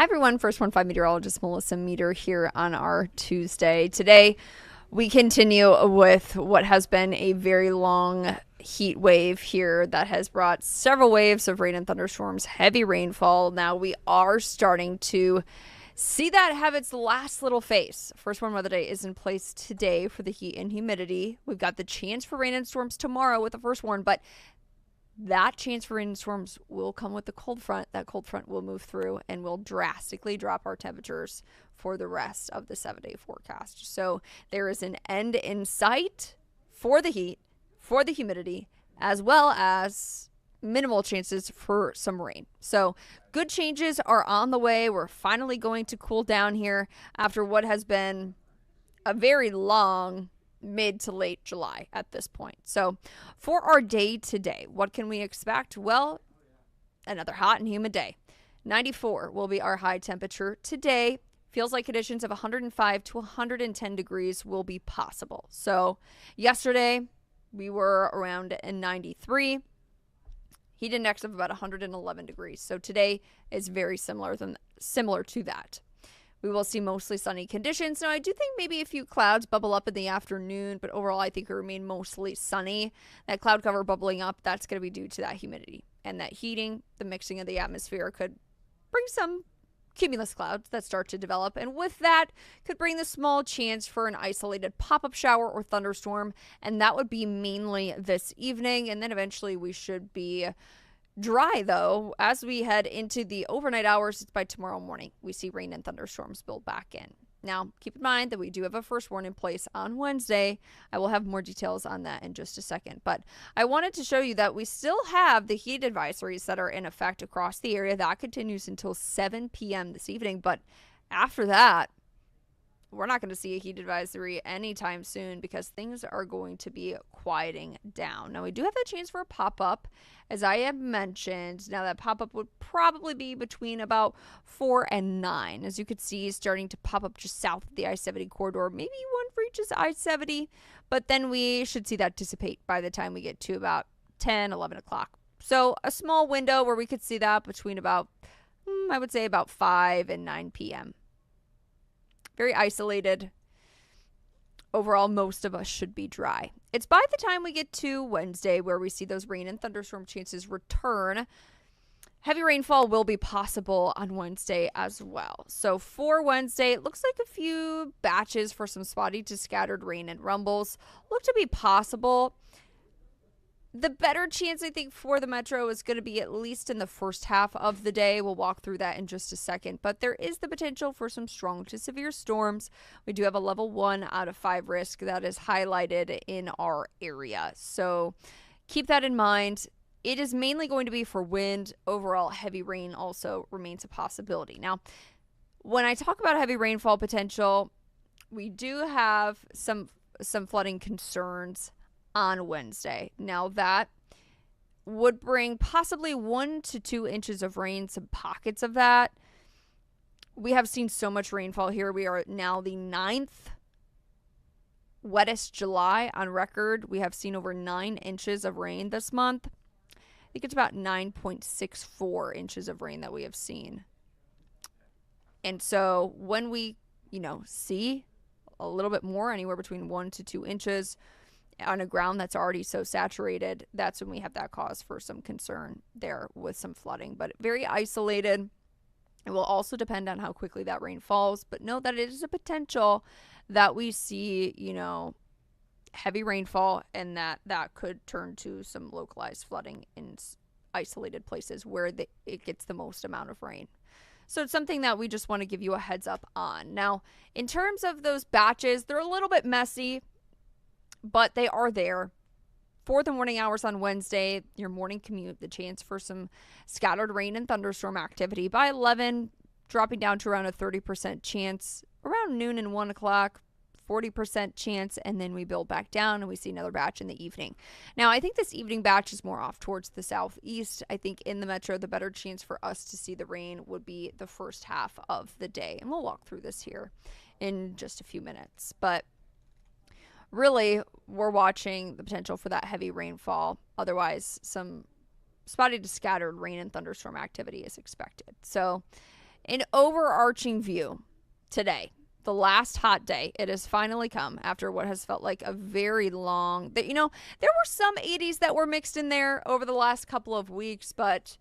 Everyone, First One 5 meteorologist Melissa Meter here on our Tuesday. Today, we continue with what has been a very long heat wave here that has brought several waves of rain and thunderstorms, heavy rainfall. Now we are starting to see that have its last little phase. First One Weather Day is in place today for the heat and humidity. We've got the chance for rain and storms tomorrow with the first warn, but that chance for rain and storms will come with the cold front. That cold front will move through and will drastically drop our temperatures for the rest of the 7-day forecast. So there is an end in sight for the heat, for the humidity, as well as minimal chances for some rain. So good changes are on the way. We're finally going to cool down here after what has been a very long mid to late July at this point. So for our day today, what can we expect? Well, another hot and humid day. 94 will be our high temperature today. Feels like conditions of 105 to 110 degrees will be possible. So yesterday we were around a 93. Heat index of about 111 degrees. So today is very similar to that. We will see mostly sunny conditions. Now, I do think maybe a few clouds bubble up in the afternoon, but overall, I think it will remain mostly sunny. That cloud cover bubbling up, that's going to be due to that humidity. And that heating, the mixing of the atmosphere could bring some cumulus clouds that start to develop. And with that, could bring the small chance for an isolated pop-up shower or thunderstorm. And that would be mainly this evening. And then eventually we should be dry, though, as we head into the overnight hours. It's by tomorrow morning we see rain and thunderstorms build back in. Now, keep in mind that we do have a first warn in place on Wednesday. I will have more details on that in just a second. But I wanted to show you that we still have the heat advisories that are in effect across the area. That continues until 7 p.m. this evening. But after that, we're not going to see a heat advisory anytime soon because things are going to be quieting down. Now, we do have a chance for a pop-up, as I have mentioned. Now, that pop-up would probably be between about 4 and 9. As you could see, starting to pop up just south of the I-70 corridor. Maybe one reaches I-70, but then we should see that dissipate by the time we get to about 10, 11 o'clock. So a small window where we could see that between about, I would say about 5 and 9 p.m. Very isolated. Overall, most of us should be dry. It's by the time we get to Wednesday where we see those rain and thunderstorm chances return. Heavy rainfall will be possible on Wednesday as well. So for Wednesday, it looks like a few batches for some spotty to scattered rain and rumbles look to be possible. The better chance, I think, for the metro is going to be at least in the first half of the day. We'll walk through that in just a second. But there is the potential for some strong to severe storms. We do have a level 1 out of 5 risk that is highlighted in our area. So keep that in mind. It is mainly going to be for wind. Overall, heavy rain also remains a possibility. Now, when I talk about heavy rainfall potential, we do have some flooding concerns on Wednesday. Now that would bring possibly 1 to 2 inches of rain, some pockets of that. We have seen so much rainfall here. We are now the 9th wettest July on record. We have seen over 9 inches of rain this month. I think it's about 9.64 inches of rain that we have seen. And so when we, see a little bit more, anywhere between 1 to 2 inches, on a ground that's already so saturated, that's when we have that cause for some concern there with some flooding. But very isolated. It will also depend on how quickly that rain falls. But know that it is a potential that we see, heavy rainfall, and that could turn to some localized flooding in isolated places where it gets the most amount of rain. So it's something that we just want to give you a heads up on. Now, in terms of those batches, they're a little bit messy, but they are there. For the morning hours on Wednesday, your morning commute, the chance for some scattered rain and thunderstorm activity. By 11, dropping down to around a 30% chance. Around noon and 1 o'clock, 40% chance, and then we build back down and we see another batch in the evening. Now, I think this evening batch is more off towards the southeast. I think in the metro, the better chance for us to see the rain would be the first half of the day. And we'll walk through this here in just a few minutes. But really, we're watching the potential for that heavy rainfall. Otherwise, some spotty to scattered rain and thunderstorm activity is expected. So An overarching view today, the last hot day, it has finally come after what has felt like a very long, that there were some 80s that were mixed in there over the last couple of weeks, but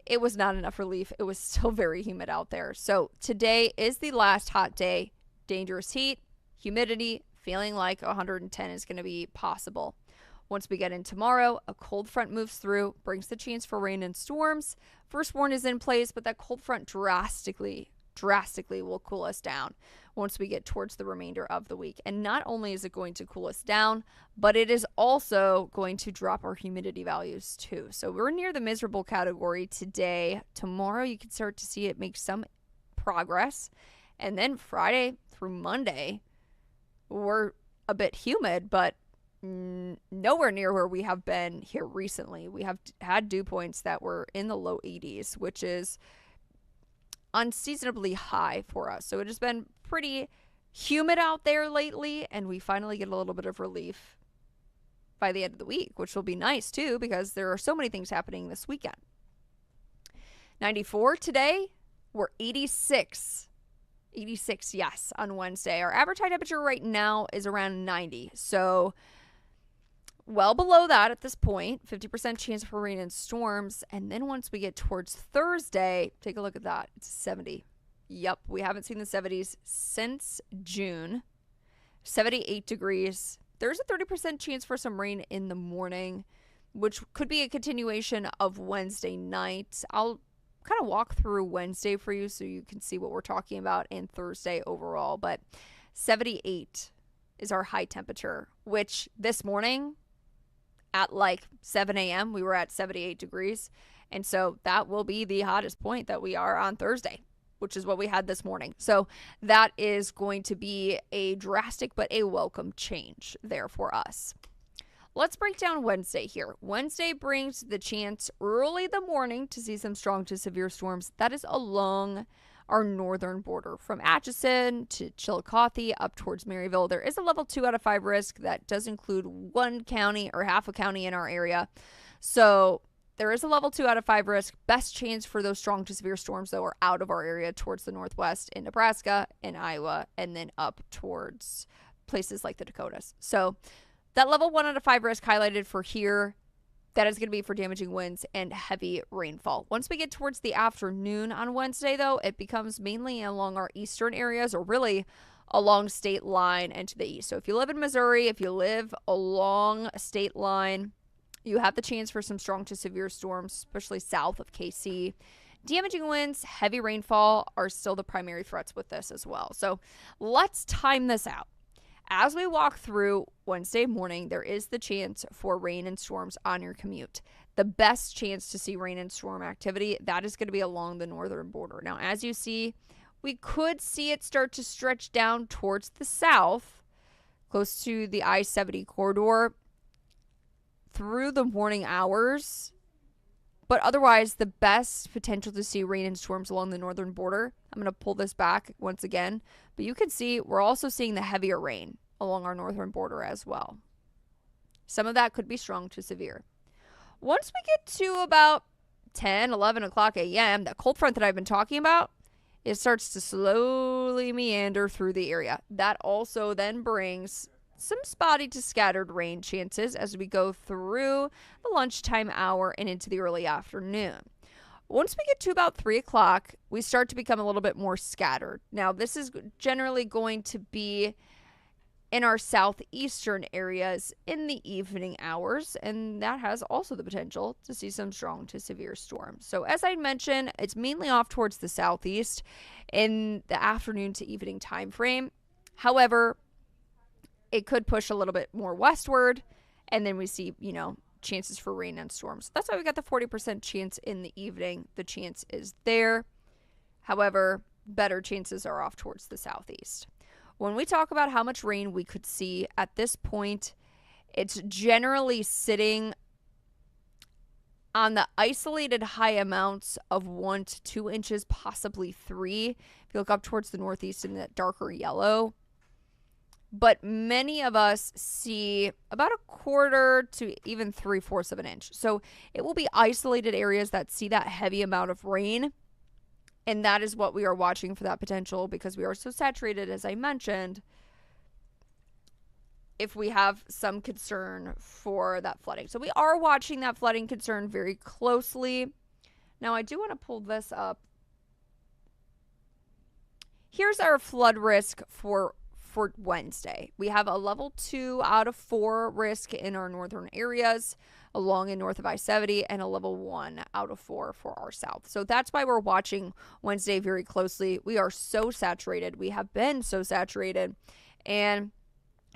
it was not enough relief. It was still very humid out there. So today is the last hot day. Dangerous heat, humidity, feeling like 110 is going to be possible. Once we get in tomorrow, a cold front moves through, brings the chance for rain and storms. First warn is in place, but that cold front drastically will cool us down once we get towards the remainder of the week. And not only is it going to cool us down, but it is also going to drop our humidity values too. So we're near the miserable category today. Tomorrow you can start to see it make some progress. And then Friday through Monday, we're a bit humid, but nowhere near where we have been here recently. We have had dew points that were in the low 80s, which is unseasonably high for us. So it has been pretty humid out there lately, and we finally get a little bit of relief by the end of the week, which will be nice too, because there are so many things happening this weekend. 94 today. We're 86. 86, yes, on Wednesday. Our average high temperature right now is around 90. So well below that at this point, 50% chance for rain and storms. And then once we get towards Thursday, take a look at that. It's 70. Yep, we haven't seen the 70s since June. 78 degrees. There's a 30% chance for some rain in the morning, which could be a continuation of Wednesday night. I'll kind of walk through Wednesday for you so you can see what we're talking about, and Thursday overall. But 78 is our high temperature, which this morning at like 7 a.m. we were at 78 degrees. And so that will be the hottest point that we are on Thursday, which is what we had this morning. So that is going to be a drastic but a welcome change there for us. Let's break down Wednesday here. Wednesday brings the chance early in the morning to see some strong to severe storms. That is along our northern border from Atchison to Chillicothe up towards Maryville. There is a level 2 out of 5 risk that does include one county or half a county in our area. So there is a level 2 out of 5 risk. Best chance for those strong to severe storms, though, are out of our area towards the northwest in Nebraska and Iowa, and then up towards places like the Dakotas. So that level 1 out of 5 risk highlighted for here, that is going to be for damaging winds and heavy rainfall. Once we get towards the afternoon on Wednesday, though, it becomes mainly along our eastern areas, or really along state line and to the east. So if you live in Missouri, if you live along a state line, you have the chance for some strong to severe storms, especially south of KC. Damaging winds, heavy rainfall are still the primary threats with this as well. So let's time this out. As we walk through Wednesday morning, there is the chance for rain and storms on your commute. The best chance to see rain and storm activity, that is going to be along the northern border. Now, as you see, we could see it start to stretch down towards the south, close to the I-70 corridor through the morning hours. But otherwise, the best potential to see rain and storms along the northern border, I'm going to pull this back once again, but you can see we're also seeing the heavier rain along our northern border as well. Some of that could be strong to severe. Once we get to about 10, 11 o'clock a.m., that cold front that I've been talking about, it starts to slowly meander through the area. That also then brings some spotty to scattered rain chances as we go through the lunchtime hour and into the early afternoon. Once we get to about 3 o'clock, we start to become a little bit more scattered. Now, this is generally going to be in our southeastern areas in the evening hours, and that has also the potential to see some strong to severe storms. So as I mentioned, it's mainly off towards the southeast in the afternoon to evening time frame. However, it could push a little bit more westward, and then we see, chances for rain and storms. That's why we got the 40% chance in the evening. The chance is there. However, better chances are off towards the southeast. When we talk about how much rain we could see at this point, it's generally sitting on the isolated high amounts of 1 to 2 inches, possibly 3. If you look up towards the northeast in that darker yellow. But many of us see about 1/4 to even 3/4 of an inch. So it will be isolated areas that see that heavy amount of rain. And that is what we are watching for, that potential, because we are so saturated, as I mentioned. If we have some concern for that flooding. So we are watching that flooding concern very closely. Now, I do want to pull this up. Here's our flood risk for Wednesday. We have a level 2 out of 4 risk in our northern areas along and north of I-70, and a level 1 out of 4 for our south. So that's why we're watching Wednesday very closely. We are so saturated. We have been so saturated. And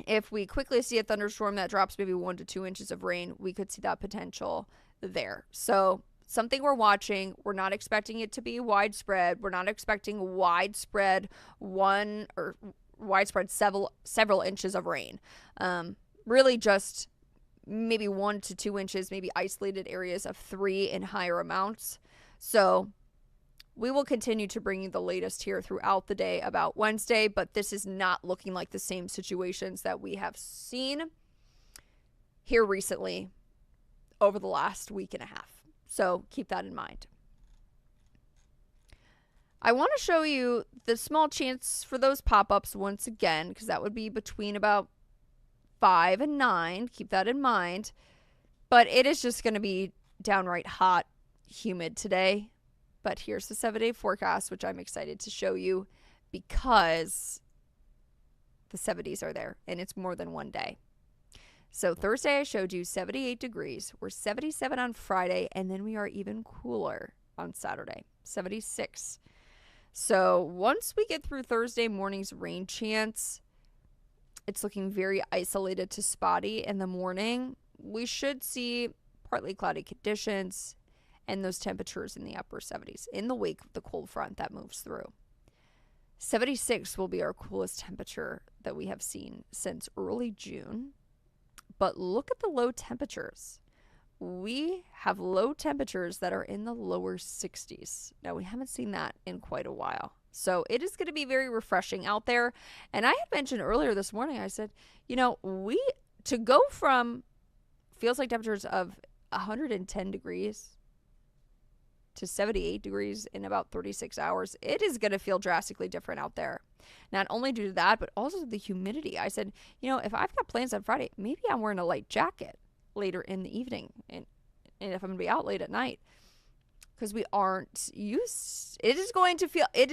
if we quickly see a thunderstorm that drops maybe 1 to 2 inches of rain, we could see that potential there. So something we're watching. We're not expecting it to be widespread. We're not expecting widespread several inches of rain. Really just maybe 1 to 2 inches, maybe isolated areas of 3 in higher amounts. So we will continue to bring you the latest here throughout the day about Wednesday, but this is not looking like the same situations that we have seen here recently over the last week and a half. So keep that in mind. I want to show you the small chance for those pop-ups once again, because that would be between about 5 and 9. Keep that in mind. But it is just going to be downright hot, humid today. But here's the 7-day forecast, which I'm excited to show you because the 70s are there and it's more than one day. So Thursday I showed you 78 degrees. We're 77 on Friday, and then we are even cooler on Saturday, 76. So once we get through Thursday morning's rain chance, it's looking very isolated to spotty in the morning. We should see partly cloudy conditions and those temperatures in the upper 70s in the wake of the cold front that moves through. 76 will be our coolest temperature that we have seen since early June. But look at the low temperatures. We have low temperatures that are in the lower 60s. Now, we haven't seen that in quite a while. So it is going to be very refreshing out there. And I had mentioned earlier this morning, I said, to go from feels like temperatures of 110 degrees to 78 degrees in about 36 hours, it is going to feel drastically different out there. Not only due to that, but also the humidity. I said, if I've got plans on Friday, maybe I'm wearing a light jacket later in the evening, and if I'm going to be out late at night, because we aren't used. It is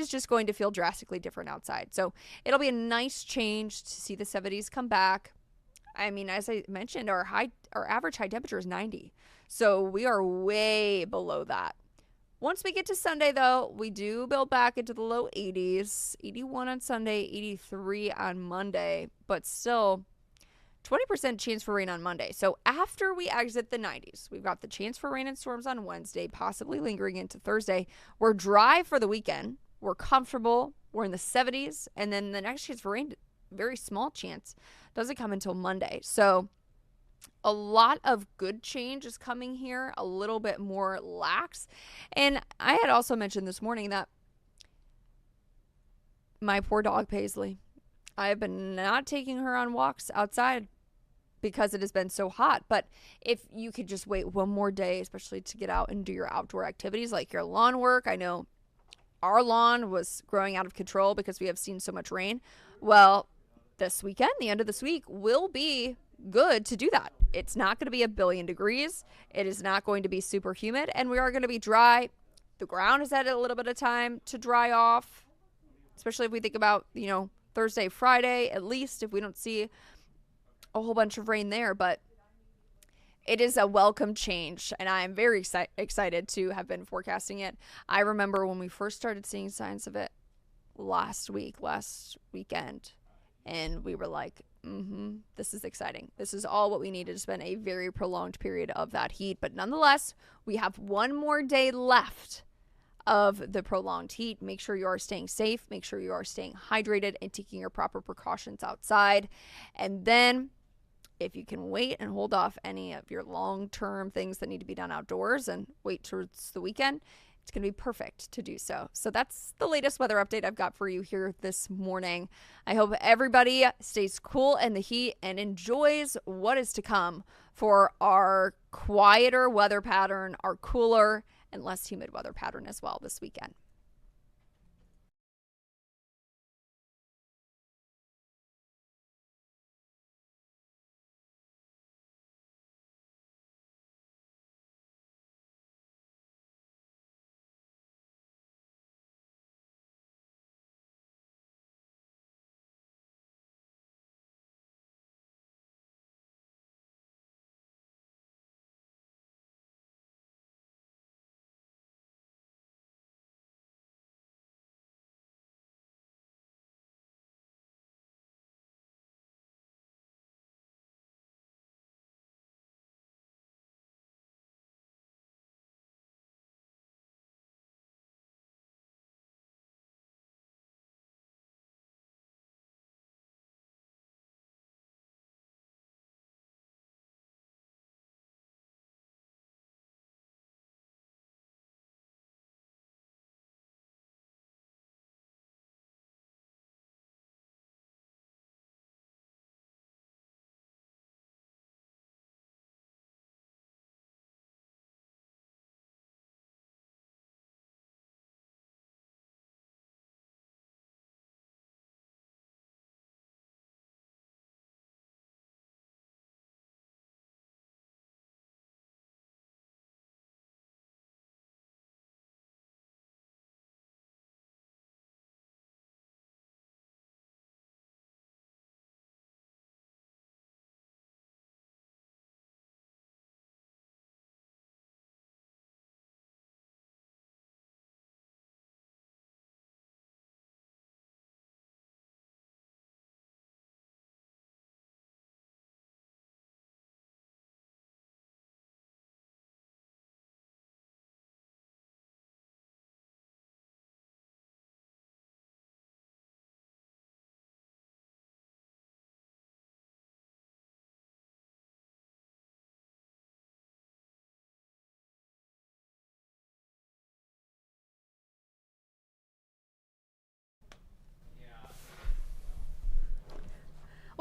just going to feel drastically different outside. So it'll be a nice change to see the 70s come back. I mean, as I mentioned, our average high temperature is 90. So we are way below that. Once we get to Sunday, though, we do build back into the low 80s, 81 on Sunday, 83 on Monday, but still 20% chance for rain on Monday. So after we exit the 90s, we've got the chance for rain and storms on Wednesday, possibly lingering into Thursday. We're dry for the weekend. We're comfortable. We're in the 70s. And then the next chance for rain, very small chance, doesn't come until Monday. So a lot of good change is coming here, a little bit more lax. And I had also mentioned this morning that my poor dog, Paisley, I have been not taking her on walks outside because it has been so hot. But if you could just wait one more day, especially to get out and do your outdoor activities like your lawn work. I know our lawn was growing out of control because we have seen so much rain. Well, this weekend, the end of this week, will be good to do that. It's not going to be a billion degrees. It is not going to be super humid, and we are going to be dry. The ground has had a little bit of time to dry off, especially if we think about, Thursday, Friday, at least if we don't see a whole bunch of rain there. But it is a welcome change, and I am very excited to have been forecasting it. I remember when we first started seeing signs of it last weekend, and we were like, this is exciting. This is all what we needed to spend a very prolonged period of that heat. But nonetheless, we have one more day left of the prolonged heat. Make sure you are staying safe. Make sure you are staying hydrated and taking your proper precautions outside. And then if you can wait and hold off any of your long-term things that need to be done outdoors and wait towards the weekend, it's going to be perfect to do so. So that's the latest weather update I've got for you here this morning. I hope everybody stays cool in the heat and enjoys what is to come for our quieter weather pattern, our cooler and less humid weather pattern as well this weekend.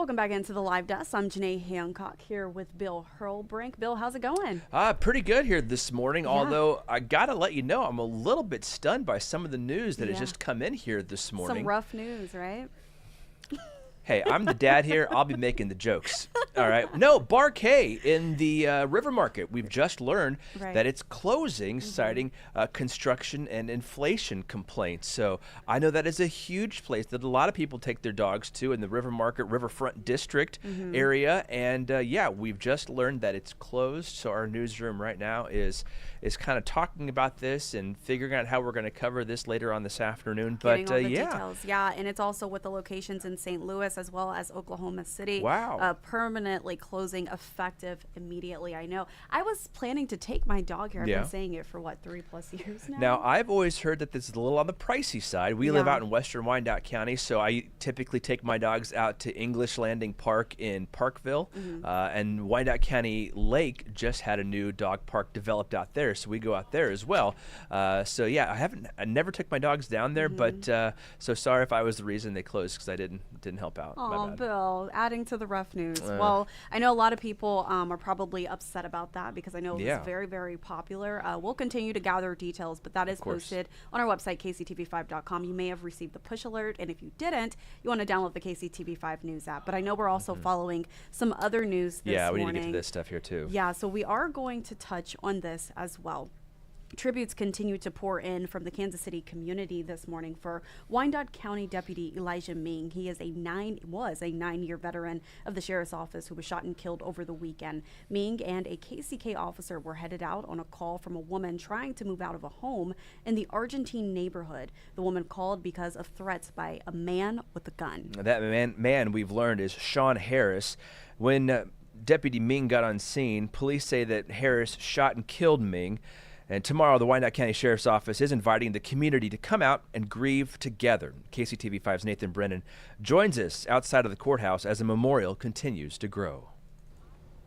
Welcome back into the live desk. I'm Janae Hancock here with Bill Hurlbrink. Bill, how's it going? Pretty good here this morning, although I gotta let you know I'm a little bit stunned by some of the news that has just come in here this morning. Some rough news, right? Hey, I'm the dad here. I'll be making the jokes. All right. No, Bar K in the River Market. We've just learned that it's closing, citing construction and inflation complaints. So I know that is a huge place that a lot of people take their dogs to in the River Market, Riverfront District area. And yeah, we've just learned that it's closed. So our newsroom right now is kind of talking about this and figuring out how we're going to cover this later on this afternoon. Getting all the details. Yeah, and it's also with the locations in St. Louis as well as Oklahoma City. Wow. Permanently closing effective immediately. I know. I was planning to take my dog here. I've been saying it for 3+ years now. Now, I've always heard that this is a little on the pricey side. We live out in western Wyandotte County, so I typically take my dogs out to English Landing Park in Parkville. And Wyandotte County Lake just had a new dog park developed out there, so we go out there as well. So yeah, I never took my dogs down there, but so sorry if I was the reason they closed, because I didn't help out. Oh, Bill, adding to the rough news. Well, I know a lot of people are probably upset about that, because I know it was very, very popular. We'll continue to gather details, but that is posted on our website, kctv5.com. You may have received the push alert, and if you didn't, you want to download the KCTV5 News app. But I know we're also following some other news this morning. Yeah, we need to get to this stuff here too. Yeah, so we are going to touch on this as well. Tributes continue to pour in from the Kansas City community this morning for Wyandotte County Deputy Elijah Ming. He is was a 9-year veteran of the Sheriff's Office who was shot and killed over the weekend. Ming and a KCK officer were headed out on a call from a woman trying to move out of a home in the Argentine neighborhood. The woman called because of threats by a man with a gun. That man we've learned is Sean Harris. When Deputy Ming got on scene, police say that Harris shot and killed Ming. And tomorrow, the Wyandotte County Sheriff's Office is inviting the community to come out and grieve together. KCTV5's Nathan Brennan joins us outside of the courthouse as a memorial continues to grow.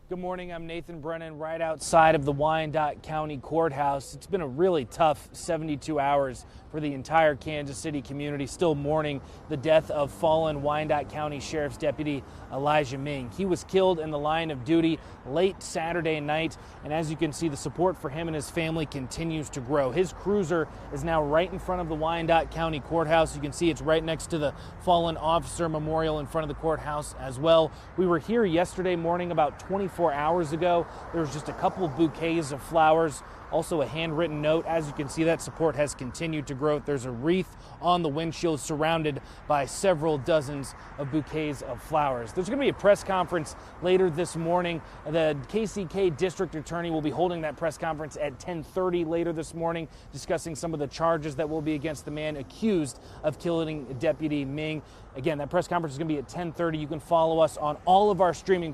Good morning, I'm Nathan Brennan right outside of the Wyandotte County Courthouse. It's been a really tough 72 hours for the entire Kansas City community, still mourning the death of fallen Wyandotte County Sheriff's Deputy Elijah Ming. He was killed in the line of duty late Saturday night, and as you can see, the support for him and his family continues to grow. His cruiser is now right in front of the Wyandotte County Courthouse. You can see it's right next to the fallen officer memorial in front of the courthouse as well. We were here yesterday morning about 24 hours ago. There was just a couple of bouquets of flowers, also a handwritten note. As you can see, that support has continued to grow. There's a wreath on the windshield surrounded by several dozens of bouquets of flowers. There's going to be a press conference later this morning. The KCK District Attorney will be holding that press conference at 10:30 later this morning, discussing some of the charges that will be against the man accused of killing Deputy Ming. Again, that press conference is going to be at 10:30. You can follow us on all of our streaming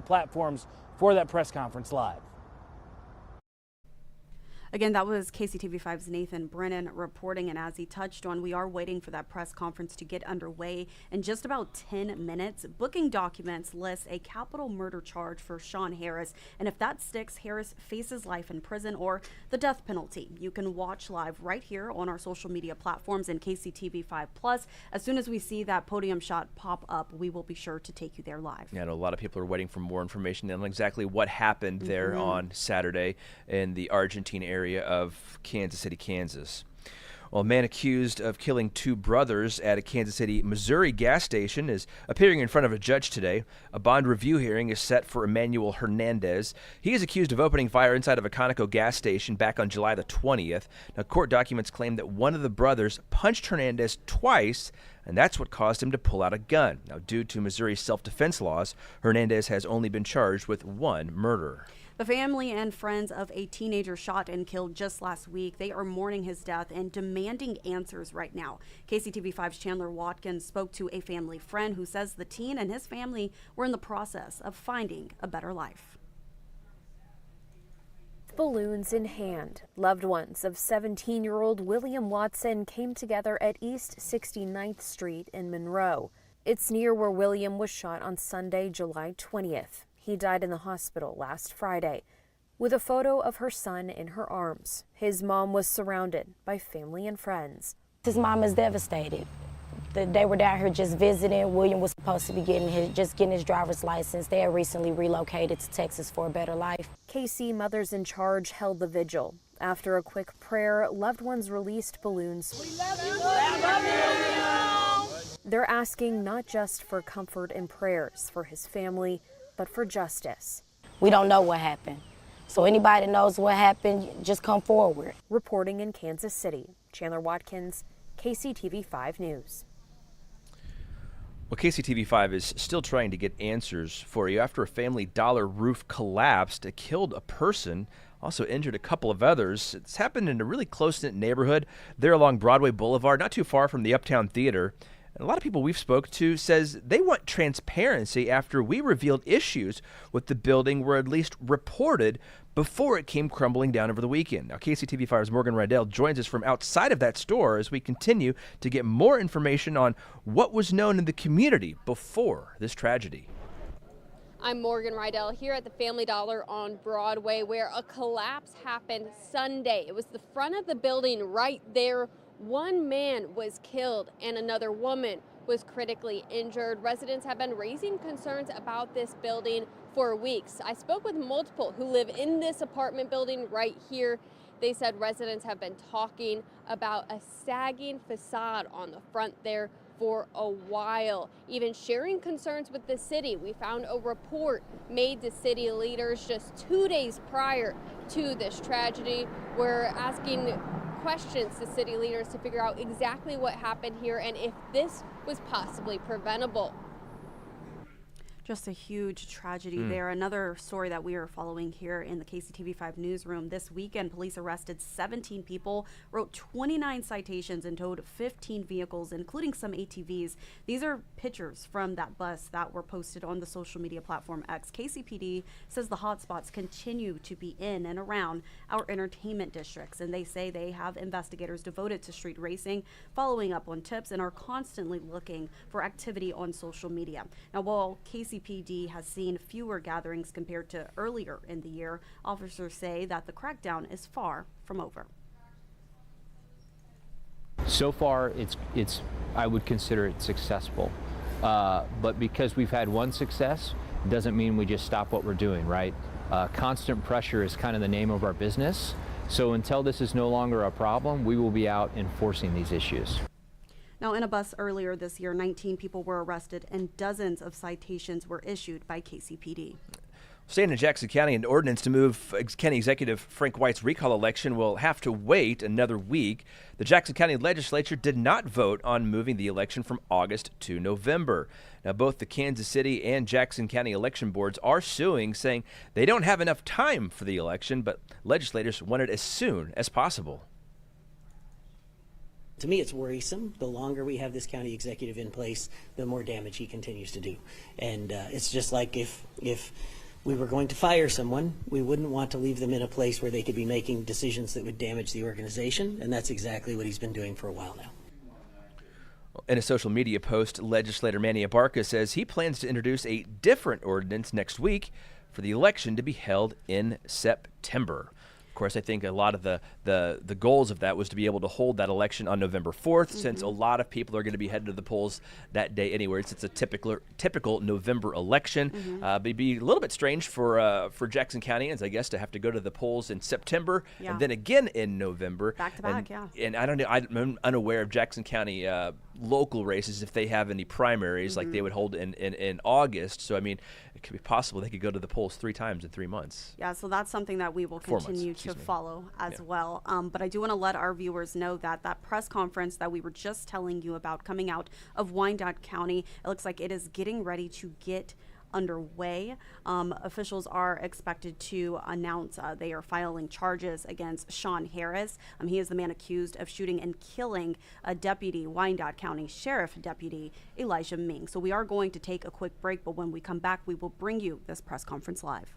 platforms for that press conference live. Again, that was KCTV5's Nathan Brennan reporting, and as he touched on, we are waiting for that press conference to get underway in just about 10 minutes. Booking documents list a capital murder charge for Sean Harris, and if that sticks, Harris faces life in prison or the death penalty. You can watch live right here on our social media platforms and KCTV5+. As soon as we see that podium shot pop up, we will be sure to take you there live. Yeah, I know a lot of people are waiting for more information on exactly what happened there on Saturday in the Argentine area of Kansas City, Kansas. Well, a man accused of killing two brothers at a Kansas City, Missouri gas station is appearing in front of a judge today. A bond review hearing is set for Emmanuel Hernandez. He is accused of opening fire inside of a Conoco gas station back on July the 20th. Now, court documents claim that one of the brothers punched Hernandez twice, and that's what caused him to pull out a gun. Now, due to Missouri's self-defense laws, Hernandez has only been charged with one murder. The family and friends of a teenager shot and killed just last week, they are mourning his death and demanding answers right now. KCTV5's Chandler Watkins spoke to a family friend who says the teen and his family were in the process of finding a better life. Balloons in hand, loved ones of 17-year-old William Watson came together at East 69th Street in Monroe. It's near where William was shot on Sunday, July 20th. He died in the hospital last Friday. With a photo of her son in her arms, his mom was surrounded by family and friends. His mom is devastated. They were down here just visiting. William was supposed to be getting his driver's license. They had recently relocated to Texas for a better life. KC Mothers in Charge held the vigil. After a quick prayer, loved ones released balloons. We love you, William. They're asking not just for comfort and prayers for his family, but for justice. We don't know what happened. So anybody that knows what happened, just come forward. Reporting in Kansas City, Chandler Watkins, KCTV5 News. Well, KCTV5 is still trying to get answers for you after a Family Dollar roof collapsed. It killed a person, also injured a couple of others. It's happened in a really close-knit neighborhood there along Broadway Boulevard, not too far from the Uptown Theater. And a lot of people we've spoke to says they want transparency after we revealed issues with the building were at least reported before it came crumbling down over the weekend. Now, KCTV5's Morgan Rydell joins us from outside of that store as we continue to get more information on what was known in the community before this tragedy. I'm Morgan Rydell here at the Family Dollar on Broadway, where a collapse happened Sunday. It was the front of the building right there. One man was killed and another woman was critically injured. Residents have been raising concerns about this building for weeks. I spoke with multiple who live in this apartment building right here. They said residents have been talking about a sagging facade on the front there for a while, even sharing concerns with the city. We found a report made to city leaders just 2 days prior to this tragedy. We're asking questions to city leaders to figure out exactly what happened here and if this was possibly preventable. Just a huge tragedy there. Another story that we are following here in the KCTV5 newsroom. This weekend, police arrested 17 people, wrote 29 citations, and towed 15 vehicles, including some ATVs. These are pictures from that bus that were posted on the social media platform X. KCPD says the hotspots continue to be in and around our entertainment districts, and they say they have investigators devoted to street racing, following up on tips, and are constantly looking for activity on social media. Now, while KCPD has seen fewer gatherings compared to earlier in the year, officers say that the crackdown is far from over. So far, it's I would consider it successful, but because we've had one success doesn't mean we just stop what we're doing, right? Constant pressure is kind of the name of our business. So until this is no longer a problem, we will be out enforcing these issues. Now, in a bus earlier this year, 19 people were arrested and dozens of citations were issued by KCPD. Staying in Jackson County, an ordinance to move County Executive Frank White's recall election will have to wait another week. The Jackson County Legislature did not vote on moving the election from August to November. Now, both the Kansas City and Jackson County election boards are suing, saying they don't have enough time for the election, but legislators want it as soon as possible. To me, it's worrisome. The longer we have this county executive in place, the more damage he continues to do. And it's just like if we were going to fire someone, we wouldn't want to leave them in a place where they could be making decisions that would damage the organization. And that's exactly what he's been doing for a while now. In a social media post, legislator Manny Abarca says he plans to introduce a different ordinance next week for the election to be held in September. Of course, I think a lot of the goals of that was to be able to hold that election on November 4th, since a lot of people are going to be headed to the polls that day anyway. It's a typical November election. But it'd be a little bit strange for Jackson Countyans, I guess, to have to go to the polls in September and then again in November. Back to back, And I don't know, I'm unaware of Jackson County local races, if they have any primaries like they would hold in August. So, I mean, it could be possible they could go to the polls 3 times in 3 months. Yeah, so that's something that we will continue to follow as well. But I do want to let our viewers know that that press conference that we were just telling you about coming out of Wyandotte County, it looks like it is getting ready to get underway. Officials are expected to announce they are filing charges against Sean Harris. He is the man accused of shooting and killing a deputy, Wyandotte County Sheriff Deputy Elijah Ming. So we are going to take a quick break, but when we come back, we will bring you this press conference live.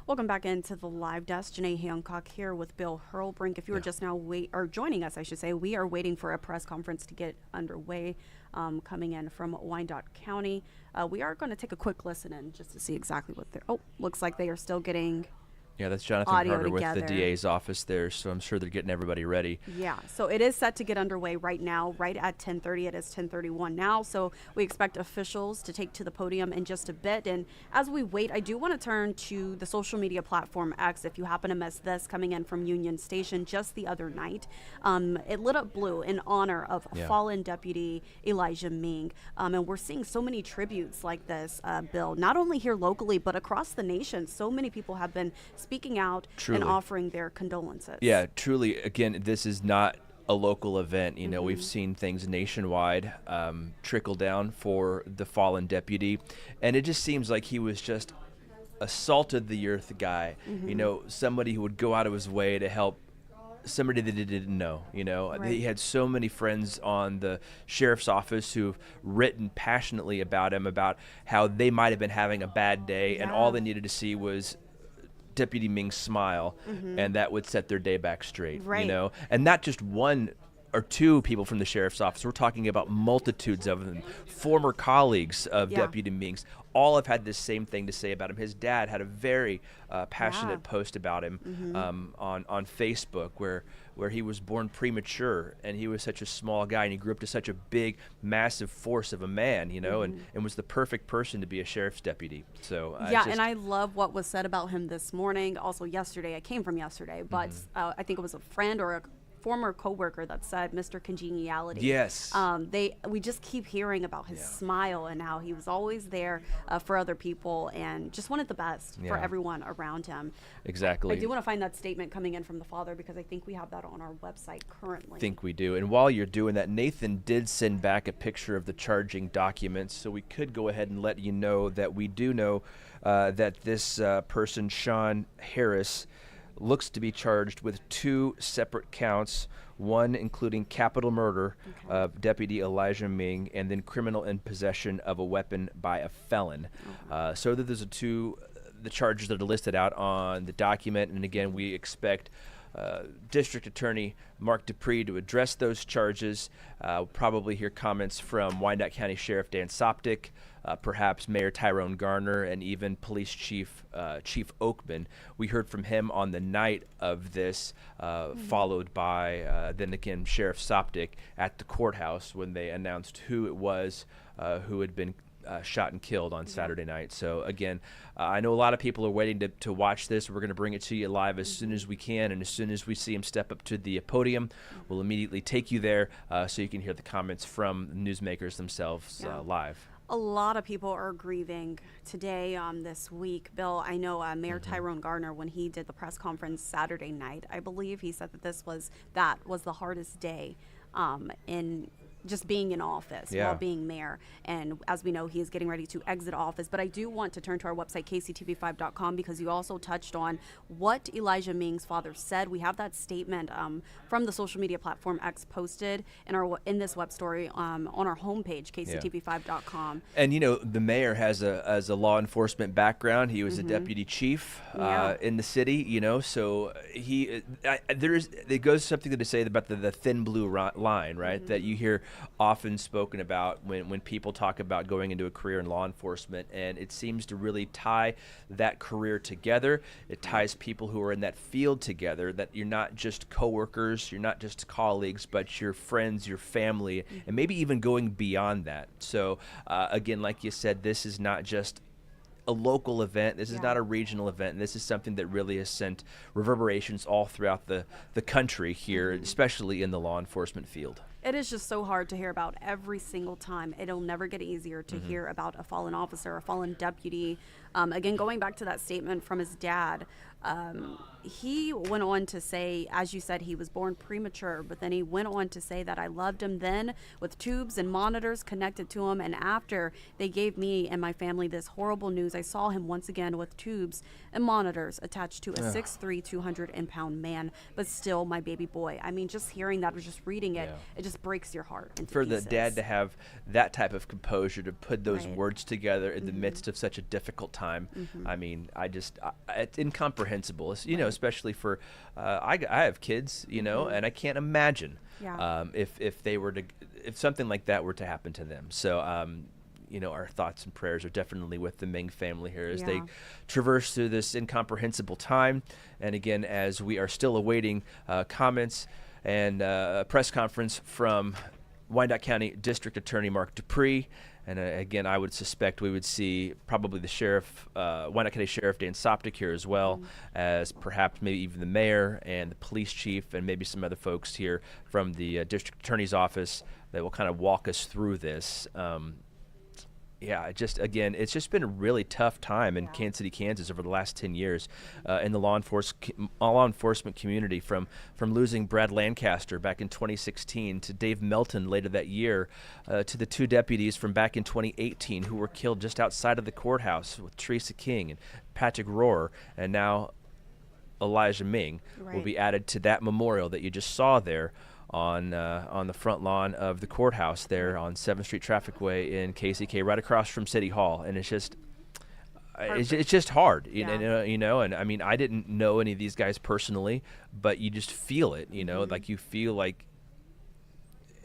Welcome back into the live desk. Janae Hancock here with Bill Hurlbrink. If you were just now joining us, I should say, we are waiting for a press conference to get underway coming in from Wyandotte County. We are going to take a quick listen in just to see exactly what they're. Oh, looks like they are still getting. Yeah, that's Jonathan Audio Carter together. with the DA's office there, so I'm sure they're getting everybody ready. Yeah, so it is set to get underway right now, right at 10:30. It is 10:31 now, so we expect officials to take to the podium in just a bit. And as we wait, I do want to turn to the social media platform X. If you happen to miss this, coming in from Union Station just the other night, it lit up blue in honor of fallen Deputy Elijah Ming. And we're seeing so many tributes like this, Bill, not only here locally, but across the nation. So many people have been speaking out and offering their condolences. Yeah, truly. Again, this is not a local event. You know, we've seen things nationwide trickle down for the fallen deputy, and it just seems like he was just a salt of the earth guy. You know, somebody who would go out of his way to help somebody that he didn't know. You know, he had so many friends on the sheriff's office who've written passionately about him, about how they might have been having a bad day, and all they needed to see was Deputy Ming's smile, and that would set their day back straight. You know, and not just one or two people from the sheriff's office. We're talking about multitudes of them, former colleagues of Deputy Ming's. All have had this same thing to say about him. His dad had a very passionate post about him on Facebook, where he was born premature, and he was such a small guy, and he grew up to such a big, massive force of a man, you know, and was the perfect person to be a sheriff's deputy. So and I love what was said about him this morning. Also yesterday, I came from yesterday, but I think it was a friend or a former coworker that said Mr. Congeniality. Yes. We just keep hearing about his smile and how he was always there for other people and just wanted the best for everyone around him. Exactly. I do want to find that statement coming in from the father, because I think we have that on our website currently. I think we do. And while you're doing that, Nathan did send back a picture of the charging documents, so we could go ahead and let you know that we do know that this person, Sean Harris, looks to be charged with 2 separate counts, one including capital murder of Deputy Elijah Ming, and then criminal in possession of a weapon by a felon. So that there's the charges that are listed out on the document, and again, we expect District Attorney Mark Dupree to address those charges. We'll probably hear comments from Wyandotte County Sheriff Dan Soptic, perhaps Mayor Tyrone Garner, and even Police Chief Oakman. We heard from him on the night of this, followed by then again Sheriff Soptic at the courthouse when they announced who it was who had been shot and killed on Saturday night. So again, I know a lot of people are waiting to watch this. We're going to bring it to you live as soon as we can, and as soon as we see him step up to the podium, we'll immediately take you there so you can hear the comments from newsmakers themselves live. A lot of people are grieving today, this week. Bill, I know Mayor Tyrone Garner, when he did the press conference Saturday night, I believe he said that that was the hardest day in just being in office while being mayor. And as we know, he is getting ready to exit office. But I do want to turn to our website, kctv5.com, because you also touched on what Elijah Ming's father said. We have that statement from the social media platform X posted in this web story on our homepage, kctv5.com. And you know, the mayor has a law enforcement background. He was a deputy chief in the city, you know, so it goes something to say about the thin blue line, right, that you hear often spoken about when people talk about going into a career in law enforcement, and it seems to really tie that career together. It ties people who are in that field together, that you're not just coworkers, you're not just colleagues, but your friends, your family, and maybe even going beyond that. So again, like you said, this is not just a local event. This is not a regional event. This is something that really has sent reverberations all throughout the country here, especially in the law enforcement field. It is just so hard to hear about every single time. It'll never get easier to hear about a fallen officer, a fallen deputy. Again, going back to that statement from his dad, He went on to say, as you said, he was born premature, but then he went on to say that I loved him then with tubes and monitors connected to him. And after they gave me and my family this horrible news, I saw him once again with tubes and monitors attached to a 6'3", 200-pound man, but still my baby boy. I mean, just hearing that or just reading it, it just breaks your heart into For pieces. the dad to have that type of composure, to put those words together in the midst of such a difficult time, I mean, it's incomprehensible. It's, you know, especially for I have kids, you know, and I can't imagine if they were to, if something like that were to happen to them. So you know, our thoughts and prayers are definitely with the Ming family here as they traverse through this incomprehensible time. And again, as we are still awaiting comments and a press conference from Wyandotte County District Attorney Mark Dupree. And again, I would suspect we would see probably the sheriff, Wyandotte County Sheriff Dan Soptic here as well, as perhaps maybe even the mayor and the police chief and maybe some other folks here from the district attorney's office that will kind of walk us through this. Yeah, it's just been a really tough time in Kansas City, Kansas over the last 10 years in the law enforcement community, from losing Brad Lancaster back in 2016 to Dave Melton later that year, to the two deputies from back in 2018 who were killed just outside of the courthouse with Teresa King and Patrick Rohr, and now Elijah Ming will be added to that memorial that you just saw there on the front lawn of the courthouse there on 7th Street Trafficway in KCK, right across from City Hall. And it's just hard, you know, and I mean, I didn't know any of these guys personally, but you just feel it, you know, like you feel like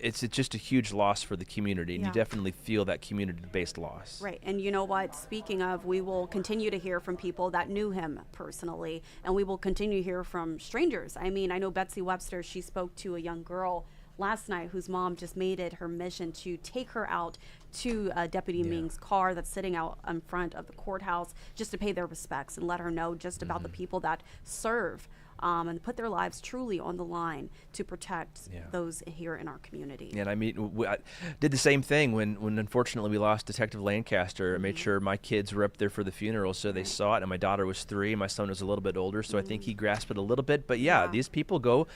it's just a huge loss for the community, and you definitely feel that community-based loss. Right, and you know what? Speaking of, we will continue to hear from people that knew him personally, and we will continue to hear from strangers. I mean, I know Betsy Webster, she spoke to a young girl last night whose mom just made it her mission to take her out to Deputy Ming's car that's sitting out in front of the courthouse just to pay their respects and let her know just about the people that serve and put their lives truly on the line to protect those here in our community. And I mean, I did the same thing when unfortunately we lost Detective Lancaster. I made sure my kids were up there for the funeral, so they saw it. And my daughter was 3, my son was a little bit older, so I think he grasped it a little bit. But these people go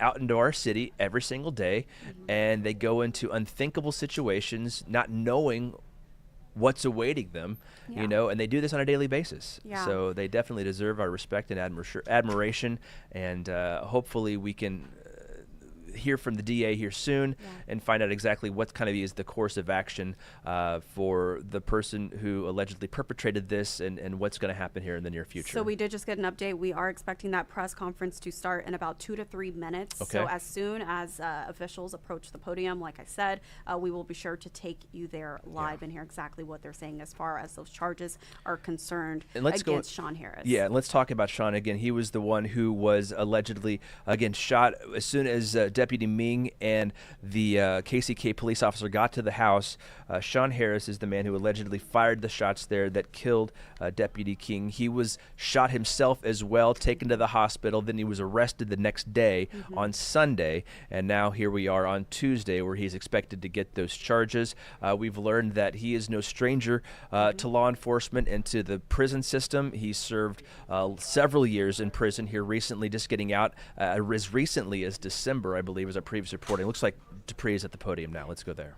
out into our city every single day, and they go into unthinkable situations, not knowing what's awaiting them, you know, and they do this on a daily basis. So they definitely deserve our respect and admiration, and hopefully we can hear from the DA here soon and find out exactly what kind of is the course of action for the person who allegedly perpetrated this, and what's going to happen here in the near future. So we did just get an update. We are expecting that press conference to start in about 2 to 3 minutes. Okay. So as soon as officials approach the podium, like I said, we will be sure to take you there live and hear exactly what they're saying as far as those charges are concerned against Sean Harris. Yeah, and let's talk about Sean again. He was the one who was allegedly, again, shot as soon as Deputy Ming and the KCK police officer got to the house. Sean Harris is the man who allegedly fired the shots there that killed Deputy King. He was shot himself as well, taken to the hospital. Then he was arrested the next day on Sunday, and now here we are on Tuesday, where he's expected to get those charges. We've learned that he is no stranger to law enforcement and to the prison system. He served several years in prison here recently, just getting out as recently as December, I believe, as our previous reporting. Looks like Dupree is at the podium now. Let's go there.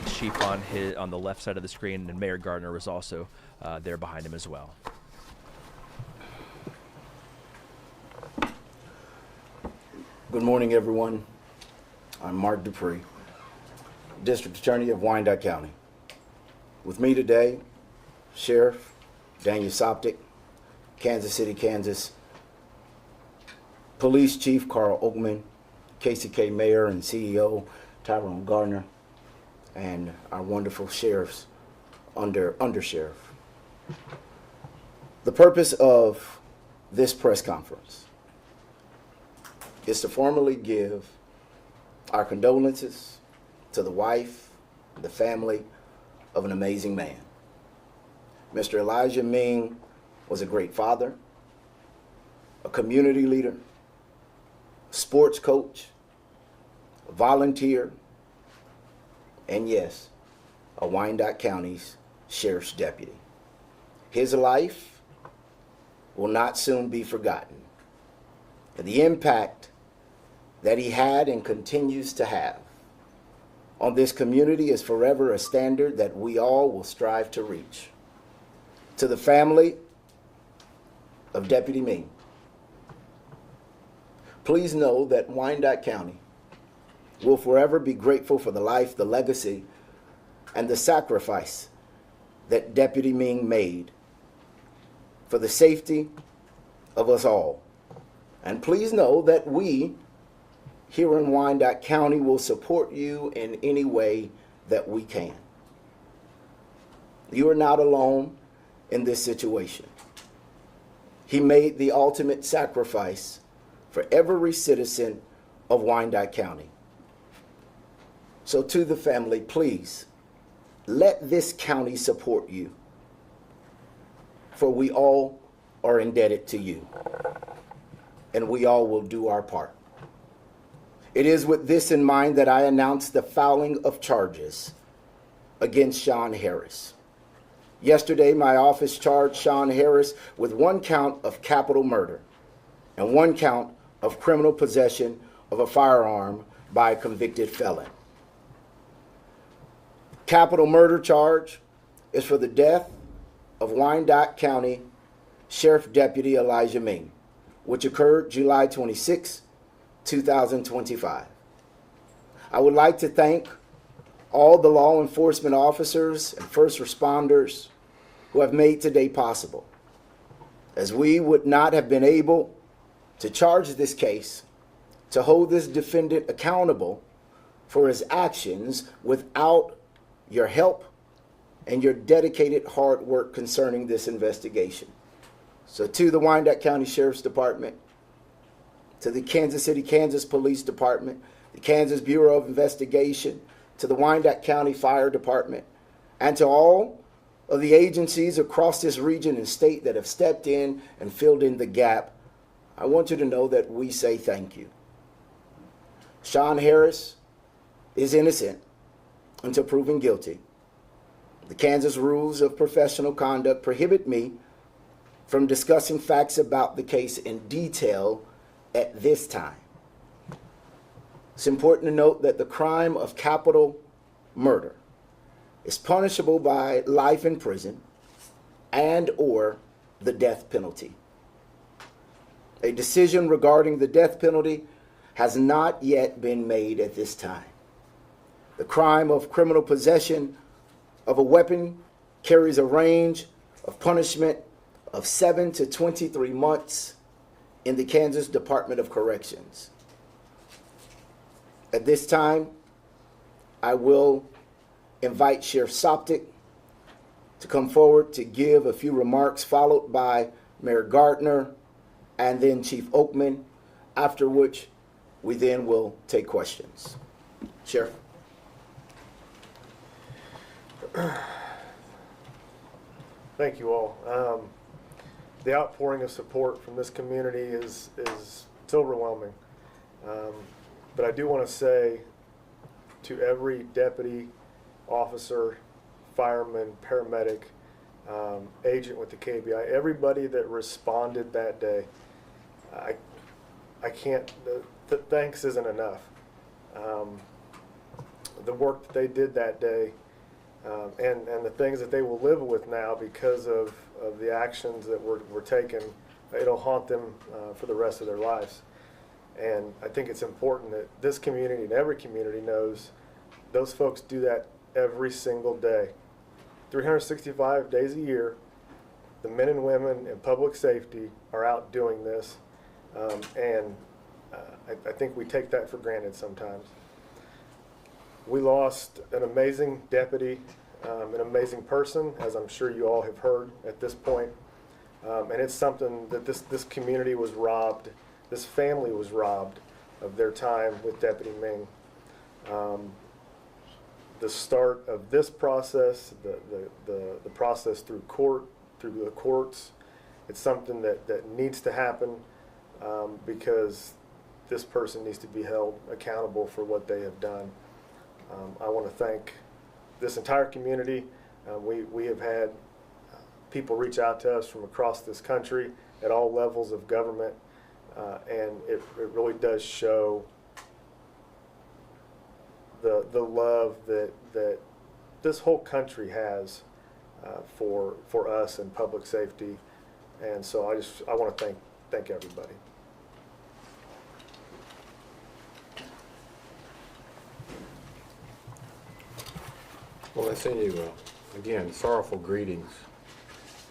Chief on the left side of the screen, and Mayor Gardner was also there behind him as well. Good morning, everyone. I'm Mark Dupree, District Attorney of Wyandotte County. With me today, Sheriff Daniel Soptic, Kansas City, Kansas, Police Chief Carl Oakman, KCK Mayor and CEO Tyrone Gardner, and our wonderful sheriffs, undersheriff. The purpose of this press conference is to formally give our condolences to the wife, the family of an amazing man. Mr. Elijah Ming was a great father, a community leader, sports coach, a volunteer, and yes, a Wyandotte County's Sheriff's Deputy. His life will not soon be forgotten. And the impact that he had and continues to have on this community is forever a standard that we all will strive to reach. To the family of Deputy Ming, please know that Wyandotte County will forever be grateful for the life, the legacy, and the sacrifice that Deputy Ming made for the safety of us all. And please know that we here in Wyandotte County will support you in any way that we can. You are not alone in this situation. He made the ultimate sacrifice for every citizen of Wyandotte County. So to the family, please, let this county support you, for we all are indebted to you, and we all will do our part. It is with this in mind that I announce the filing of charges against Sean Harris. Yesterday, my office charged Sean Harris with 1 count of capital murder and 1 count of criminal possession of a firearm by a convicted felon. Capital murder charge is for the death of Wyandotte County Sheriff Deputy Elijah Ming, which occurred July 26, 2025. I would like to thank all the law enforcement officers and first responders who have made today possible, as we would not have been able to charge this case, to hold this defendant accountable for his actions without your help and your dedicated hard work concerning this investigation. So to the Wyandotte County Sheriff's Department, to the Kansas City, Kansas Police Department, the Kansas Bureau of Investigation, to the Wyandotte County Fire Department, and to all of the agencies across this region and state that have stepped in and filled in the gap, I want you to know that we say thank you. Sean Harris is innocent until proven guilty. The Kansas rules of professional conduct prohibit me from discussing facts about the case in detail at this time. It's important to note that the crime of capital murder is punishable by life in prison and or the death penalty. A decision regarding the death penalty has not yet been made at this time. The crime of criminal possession of a weapon carries a range of punishment of 7 to 23 months in the Kansas Department of Corrections. At this time, I will invite Sheriff Soptic to come forward to give a few remarks, followed by Mayor Gardner and then Chief Oakman, after which we then will take questions. Sheriff. Thank you all. The outpouring of support from this community is overwhelming. But I do want to say to every deputy, officer, fireman, paramedic, agent with the KBI, everybody that responded that day, I can't, the thanks isn't enough. The work that they did that day, and the things that they will live with now because of the actions that were taken, it'll haunt them for the rest of their lives. And I think it's important that this community and every community knows those folks do that every single day. 365 days a year, the men and women in public safety are out doing this, and I think we take that for granted sometimes. We lost an amazing deputy, an amazing person, as I'm sure you all have heard at this point. And it's something that this community was robbed, this family was robbed of their time with Deputy Ming. The start of this process, the process through the courts, it's something that needs to happen because this person needs to be held accountable for what they have done. I want to thank this entire community. We have had people reach out to us from across this country at all levels of government, and it really does show the love that this whole country has for us and public safety. And so I want to thank everybody. Well, I send you, again, sorrowful greetings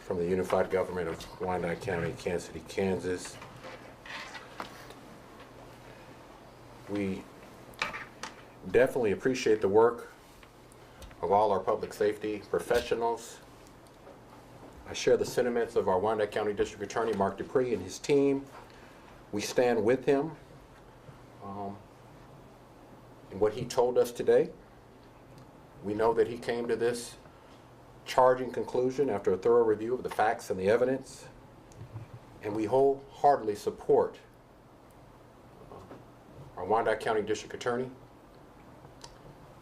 from the unified government of Wyandotte County, Kansas City, Kansas. We definitely appreciate the work of all our public safety professionals. I share the sentiments of our Wyandotte County District Attorney, Mark Dupree, and his team. We stand with him in what he told us today. We know that he came to this charging conclusion after a thorough review of the facts and the evidence, and we wholeheartedly support our Wyandotte County District Attorney,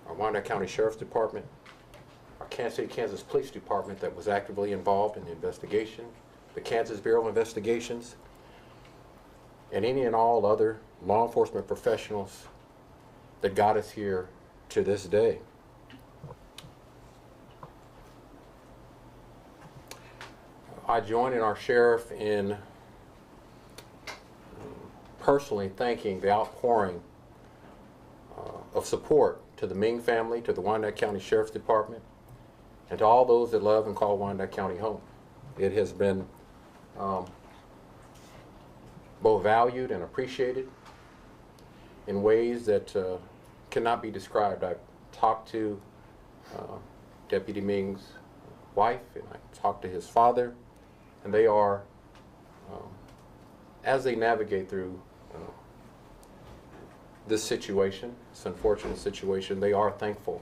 our Wyandotte County Sheriff's Department, our Kansas City, Kansas Police Department that was actively involved in the investigation, the Kansas Bureau of Investigations, and any and all other law enforcement professionals that got us here to this day. I join in our sheriff in personally thanking the outpouring of support to the Ming family, to the Wyandotte County Sheriff's Department, and to all those that love and call Wyandotte County home. It has been both valued and appreciated in ways that cannot be described. I've talked to Deputy Ming's wife, and I talked to his father, and they are, as they navigate through this situation, this unfortunate situation, they are thankful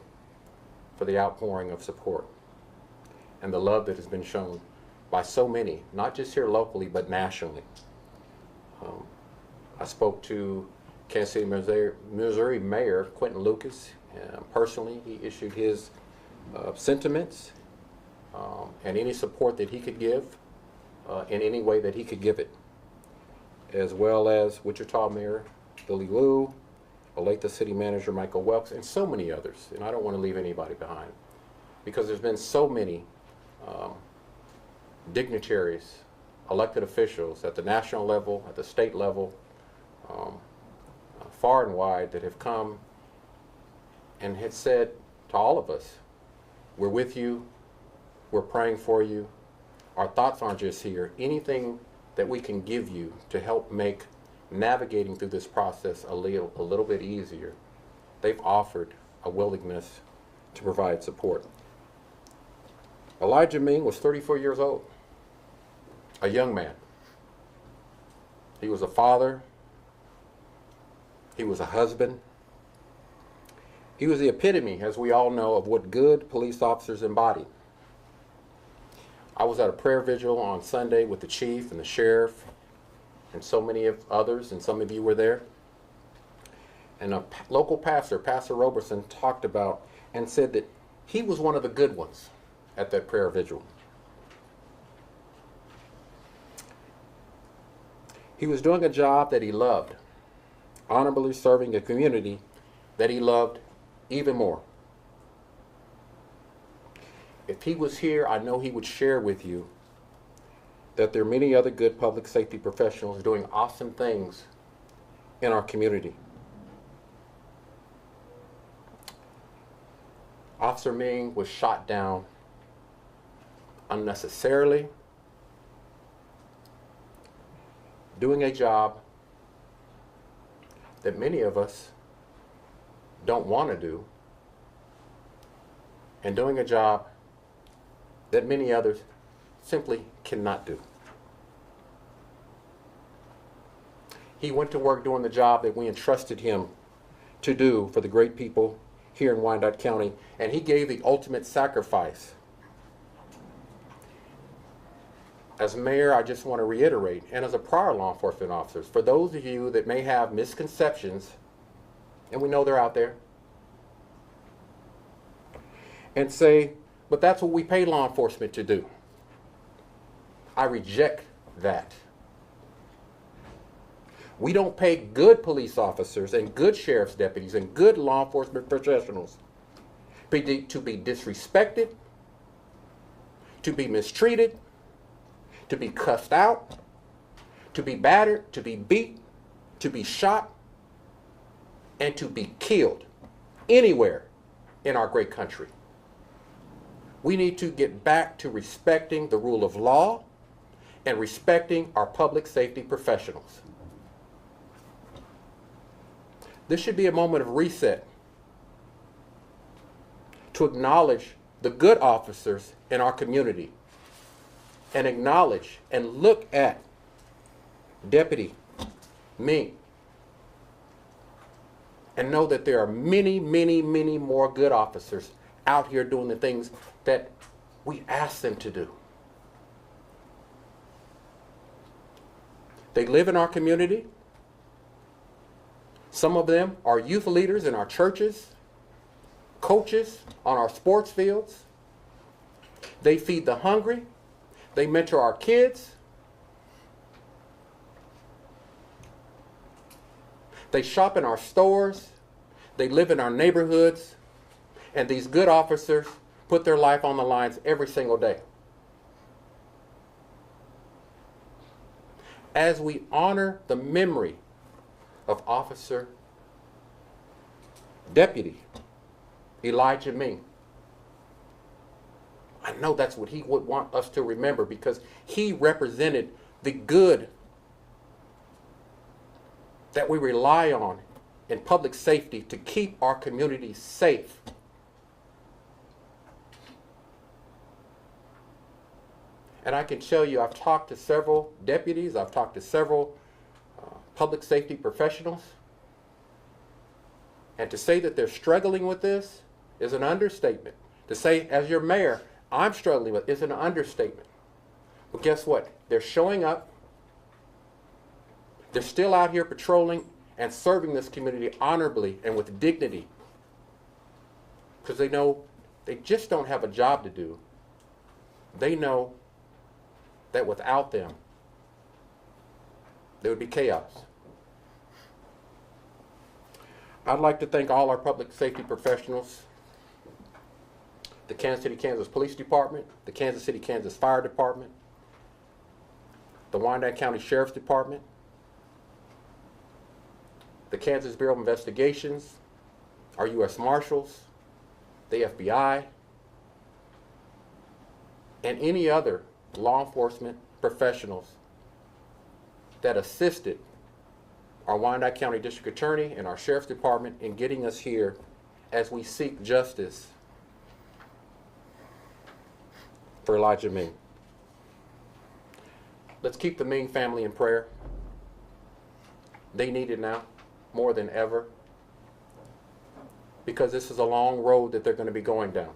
for the outpouring of support and the love that has been shown by so many, not just here locally, but nationally. I spoke to Kansas City, Missouri Mayor Quentin Lucas. Personally, he issued his sentiments and any support that he could give in any way that he could give it, as well as Wichita Mayor Billy Liu, Olathe City Manager Michael Welks, and so many others. And I don't want to leave anybody behind, because there's been so many dignitaries, elected officials at the national level, at the state level, far and wide, that have come and had said to all of us, we're with you, we're praying for you, our thoughts aren't just here. Anything that we can give you to help make navigating through this process a little bit easier, they've offered a willingness to provide support. Elijah Ming was 34 years old, a young man. He was a father. He was a husband. He was the epitome, as we all know, of what good police officers embody. I was at a prayer vigil on Sunday with the chief and the sheriff and so many of others, and some of you were there. And a local pastor, Pastor Roberson, talked about and said that he was one of the good ones at that prayer vigil. He was doing a job that he loved, honorably serving a community that he loved even more. If he was here, I know he would share with you that there are many other good public safety professionals doing awesome things in our community. Officer Ming was shot down unnecessarily, doing a job that many of us don't want to do, and doing a job that many others simply cannot do. He went to work doing the job that we entrusted him to do for the great people here in Wyandotte County, and he gave the ultimate sacrifice. As mayor, I just want to reiterate, and as a prior law enforcement officer, for those of you that may have misconceptions, and we know they're out there, and say, but that's what we pay law enforcement to do. I reject that. We don't pay good police officers and good sheriff's deputies and good law enforcement professionals to be disrespected, to be mistreated, to be cussed out, to be battered, to be beat, to be shot, and to be killed anywhere in our great country. We need to get back to respecting the rule of law and respecting our public safety professionals. This should be a moment of reset to acknowledge the good officers in our community and acknowledge and look at Deputy Ming and know that there are many, many, many more good officers out here doing the things that we ask them to do. They live in our community. Some of them are youth leaders in our churches, coaches on our sports fields. They feed the hungry. They mentor our kids. They shop in our stores. They live in our neighborhoods. And these good officers put their life on the lines every single day. As we honor the memory of Deputy Elijah Ming, I know that's what he would want us to remember, because he represented the good that we rely on in public safety to keep our communities safe. And I can tell you, I've talked to several deputies, I've talked to several public safety professionals, and to say that they're struggling with this is an understatement. To say, as your mayor, I'm struggling with it is an understatement. But guess what? They're showing up. They're still out here patrolling and serving this community honorably and with dignity, because they know they just don't have a job to do. They know that without them, there would be chaos. I'd like to thank all our public safety professionals, the Kansas City, Kansas Police Department, the Kansas City, Kansas Fire Department, the Wyandotte County Sheriff's Department, the Kansas Bureau of Investigations, our U.S. Marshals, the FBI, and any other law enforcement professionals that assisted our Wyandotte County District Attorney and our Sheriff's Department in getting us here as we seek justice for Elijah Ming. Let's keep the Ming family in prayer. They need it now more than ever, because this is a long road that they're going to be going down.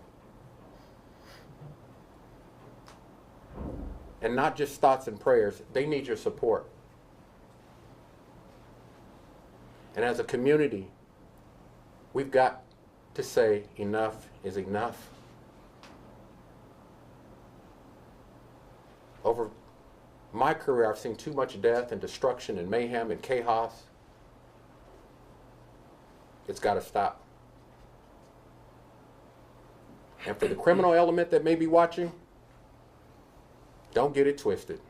And not just thoughts and prayers, they need your support. And as a community, we've got to say enough is enough. Over my career, I've seen too much death and destruction and mayhem and chaos. It's got to stop. And for the criminal element that may be watching, don't get it twisted.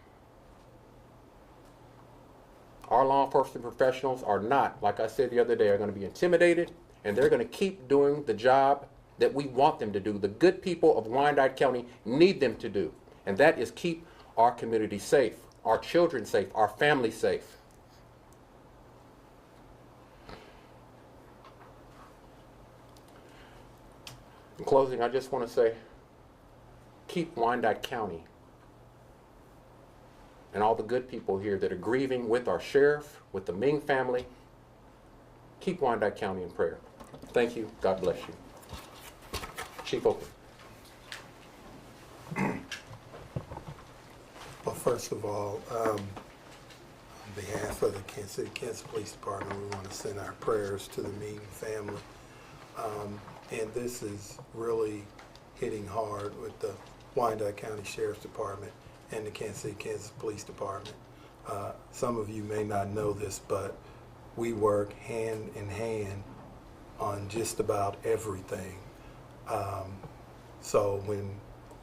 Our law enforcement professionals are not, like I said the other day, are going to be intimidated, and they're going to keep doing the job that we want them to do. The good people of Wyandotte County need them to do, and that is keep our community safe, our children safe, our family safe. In closing, I just want to say, keep Wyandotte County and all the good people here that are grieving with our sheriff, with the Ming family, keep Wyandotte County in prayer. Thank you. God bless you. Chief Oakley. Well, first of all, on behalf of the Kansas City, Kansas Police Department, we want to send our prayers to the Ming family. And this is really hitting hard with the Wyandotte County Sheriff's Department and the Kansas City, Kansas Police Department. Some of you may not know this, but we work hand in hand on just about everything. So when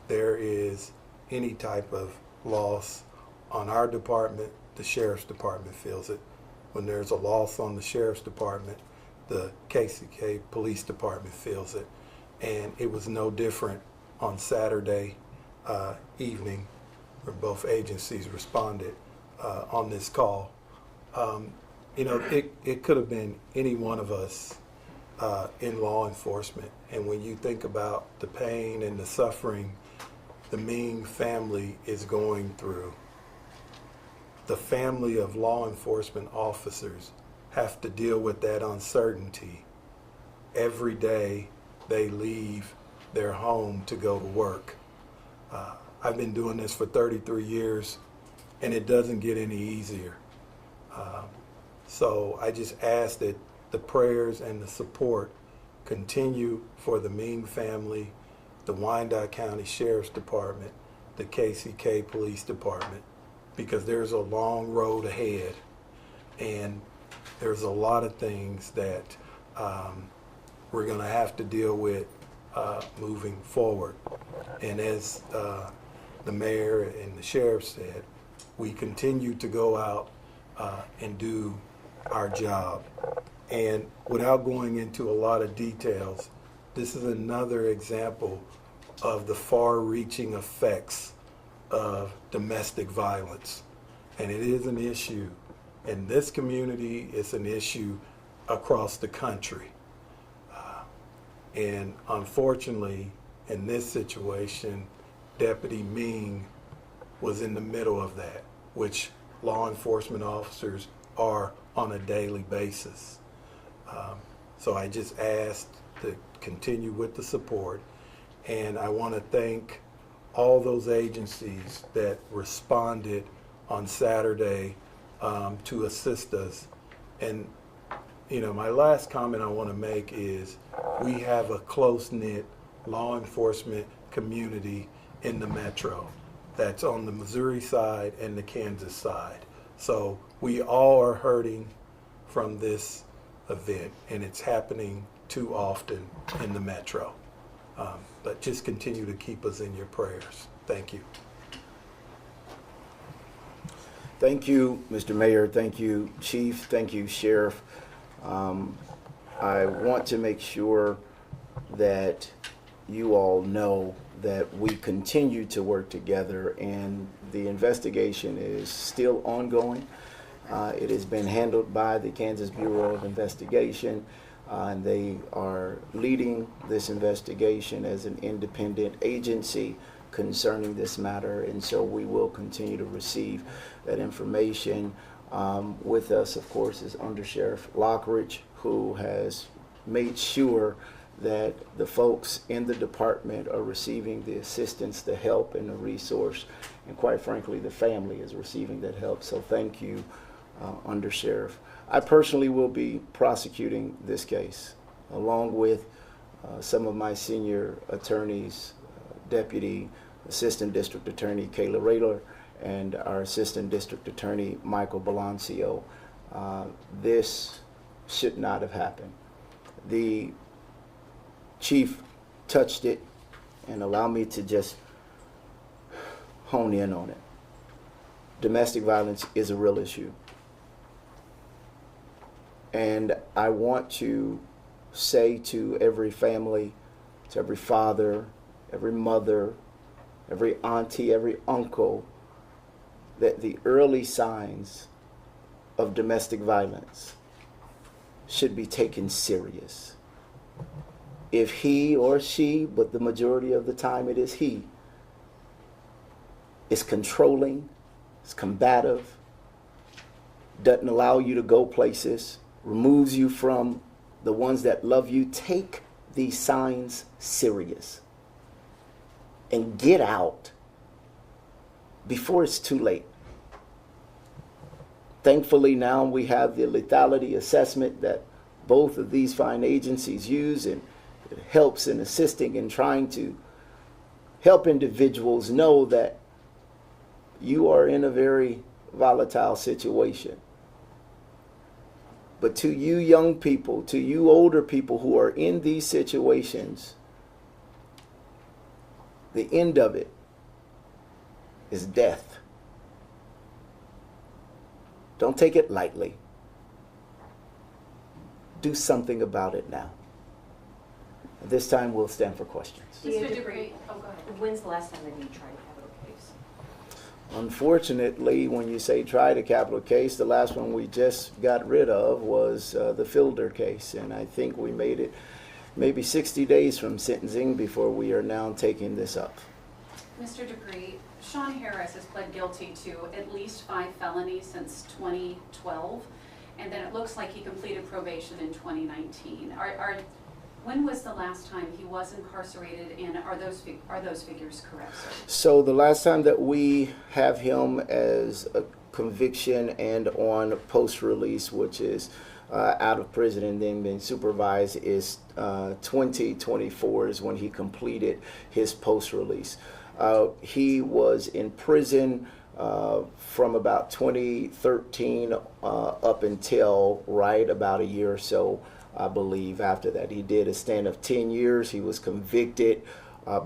there is any type of loss on our department, the Sheriff's Department feels it. When there's a loss on the Sheriff's Department, the KCK Police Department feels it. And it was no different on Saturday evening, where both agencies responded on this call. You know, it could have been any one of us in law enforcement. And when you think about the pain and the suffering the Ming family is going through, the family of law enforcement officers have to deal with that uncertainty. Every day they leave their home to go to work. I've been doing this for 33 years, and it doesn't get any easier. So I just ask that the prayers and the support continue for the Ming family, the Wyandotte County Sheriff's Department, the KCK Police Department, because there's a long road ahead, and there's a lot of things that we're going to have to deal with moving forward. And as the mayor and the sheriff said, we continue to go out and do our job. And without going into a lot of details, this is another example of the far-reaching effects of domestic violence. And it is an issue in this community, it's an issue across the country. And unfortunately, in this situation, Deputy Ming was in the middle of that, which law enforcement officers are on a daily basis. So I just asked to continue with the support, and I want to thank all those agencies that responded on Saturday to assist us. And you know, my last comment I want to make is we have a close-knit law enforcement community in the metro that's on the Missouri side and the Kansas side. So we all are hurting from this event, and it's happening too often in the metro. But just continue to keep us in your prayers. Thank you. Thank you, Mr. Mayor. Thank you, Chief. Thank you, Sheriff. I want to make sure that you all know that we continue to work together, and the investigation is still ongoing. It has been handled by the Kansas Bureau of Investigation, and they are leading this investigation as an independent agency concerning this matter, and so we will continue to receive that information. With us, of course, is Under Sheriff Lockridge, who has made sure that the folks in the department are receiving the assistance, the help, and the resource, and quite frankly, the family is receiving that help. So thank you, Under Sheriff. I personally will be prosecuting this case, along with some of my senior attorneys, Deputy Assistant District Attorney Kayla Rayler, and our Assistant District Attorney Michael Balancio. This should not have happened. The Chief touched it, and allow me to just hone in on it. Domestic violence is a real issue. And I want to say to every family, to every father, every mother, every auntie, every uncle, that the early signs of domestic violence should be taken serious. If he or she, but the majority of the time it is he, is controlling, is combative, doesn't allow you to go places, removes you from the ones that love you, take these signs serious and get out before it's too late. Thankfully, now we have the lethality assessment that both of these fine agencies use, and it helps in assisting in trying to help individuals know that you are in a very volatile situation. But to you young people, to you older people who are in these situations, the end of it is death. Don't take it lightly. Do something about it now. At this time, we'll stand for questions. Mr. Dupree, go ahead. When's the last time that you tried a capital case? Unfortunately, when you say tried a capital case, the last one we just got rid of was the Fielder case, and I think we made it maybe 60 days from sentencing before we are now taking this up. Mr. Dupree, Sean Harris has pled guilty to at least 5 felonies since 2012, and then it looks like he completed probation in 2019. When was the last time he was incarcerated, and are those figures correct, sir? So the last time that we have him as a conviction and on post-release, which is out of prison and then being supervised, is 2024 is when he completed his post-release. He was in prison from about 2013 up until right about a year or so, I believe. After that, he did a stint of 10 years. He was convicted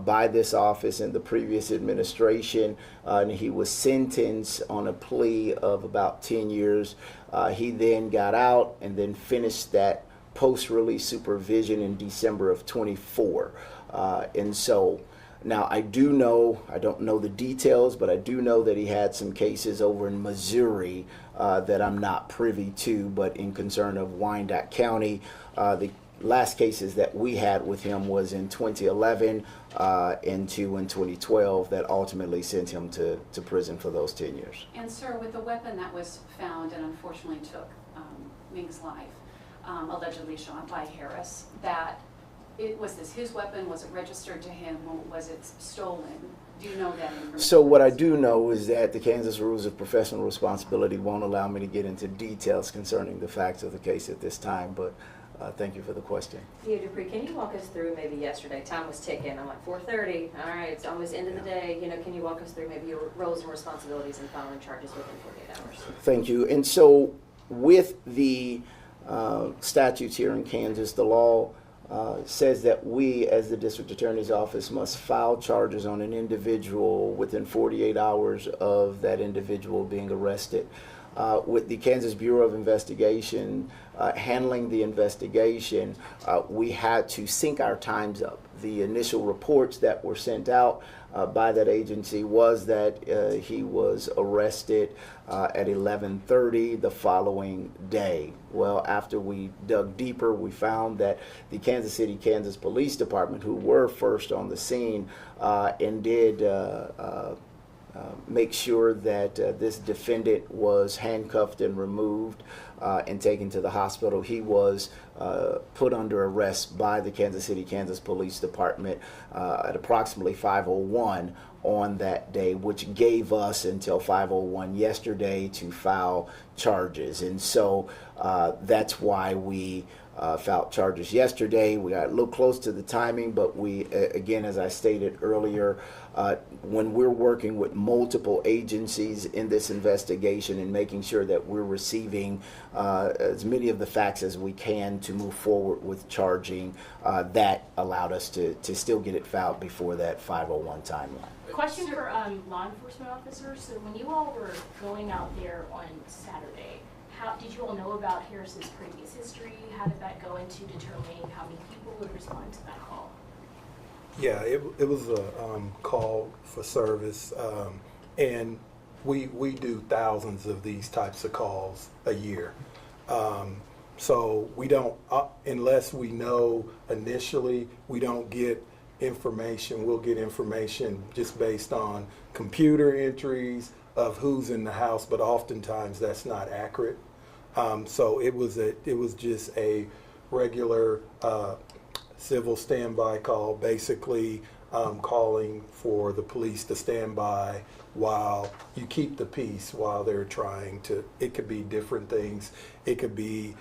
by this office in the previous administration, and he was sentenced on a plea of about 10 years. He then got out and then finished that post-release supervision in December of 24. And so now I do know, I don't know the details, but I do know that he had some cases over in Missouri that I'm not privy to, but in concern of Wyandotte County. The last cases that we had with him was in 2011 and 2 in 2012 that ultimately sent him to prison for those 10 years. And sir, with the weapon that was found and unfortunately took Ming's life, allegedly shot by Harris, was this his weapon? Was it registered to him? Was it stolen? Do you know that information? So what I do know is that the Kansas Rules of Professional Responsibility won't allow me to get into details concerning the facts of the case at this time, but thank you for the question. Theo Dupree, can you walk us through maybe yesterday? Time was ticking. I'm like 4:30. All right, it's almost end of the day. Can you walk us through maybe your roles and responsibilities in filing charges within 48 hours? Thank you. And so with the statutes here in Kansas, the law says that we, as the district attorney's office, must file charges on an individual within 48 hours of that individual being arrested. With the Kansas Bureau of Investigation handling the investigation, we had to sync our times up. The initial reports that were sent out by that agency was that he was arrested at 11:30 the following day. Well, after we dug deeper, we found that the Kansas City, Kansas Police Department, who were first on the scene and did make sure that this defendant was handcuffed and removed and taken to the hospital. He was put under arrest by the Kansas City, Kansas Police Department at approximately 5:01 on that day, which gave us until 5:01 yesterday to file charges. And so that's why we filed charges yesterday. We got a little close to the timing, but we, again, as I stated earlier, when we're working with multiple agencies in this investigation and making sure that we're receiving as many of the facts as we can to move forward with charging, that allowed us to still get it filed before that 5:01 timeline. Question for law enforcement officers. So when you all were going out there on Saturday, how did you all know about Harris's previous history? How did that go into determining how many people would respond to that call? Yeah, it was a call for service, and we do thousands of these types of calls a year. So we don't, unless we know initially, we don't get information. We'll get information just based on computer entries of who's in the house, but oftentimes that's not accurate. So it was just a regular civil standby call, basically calling for the police to stand by while you keep the peace while they're trying to. It could be different things. It could be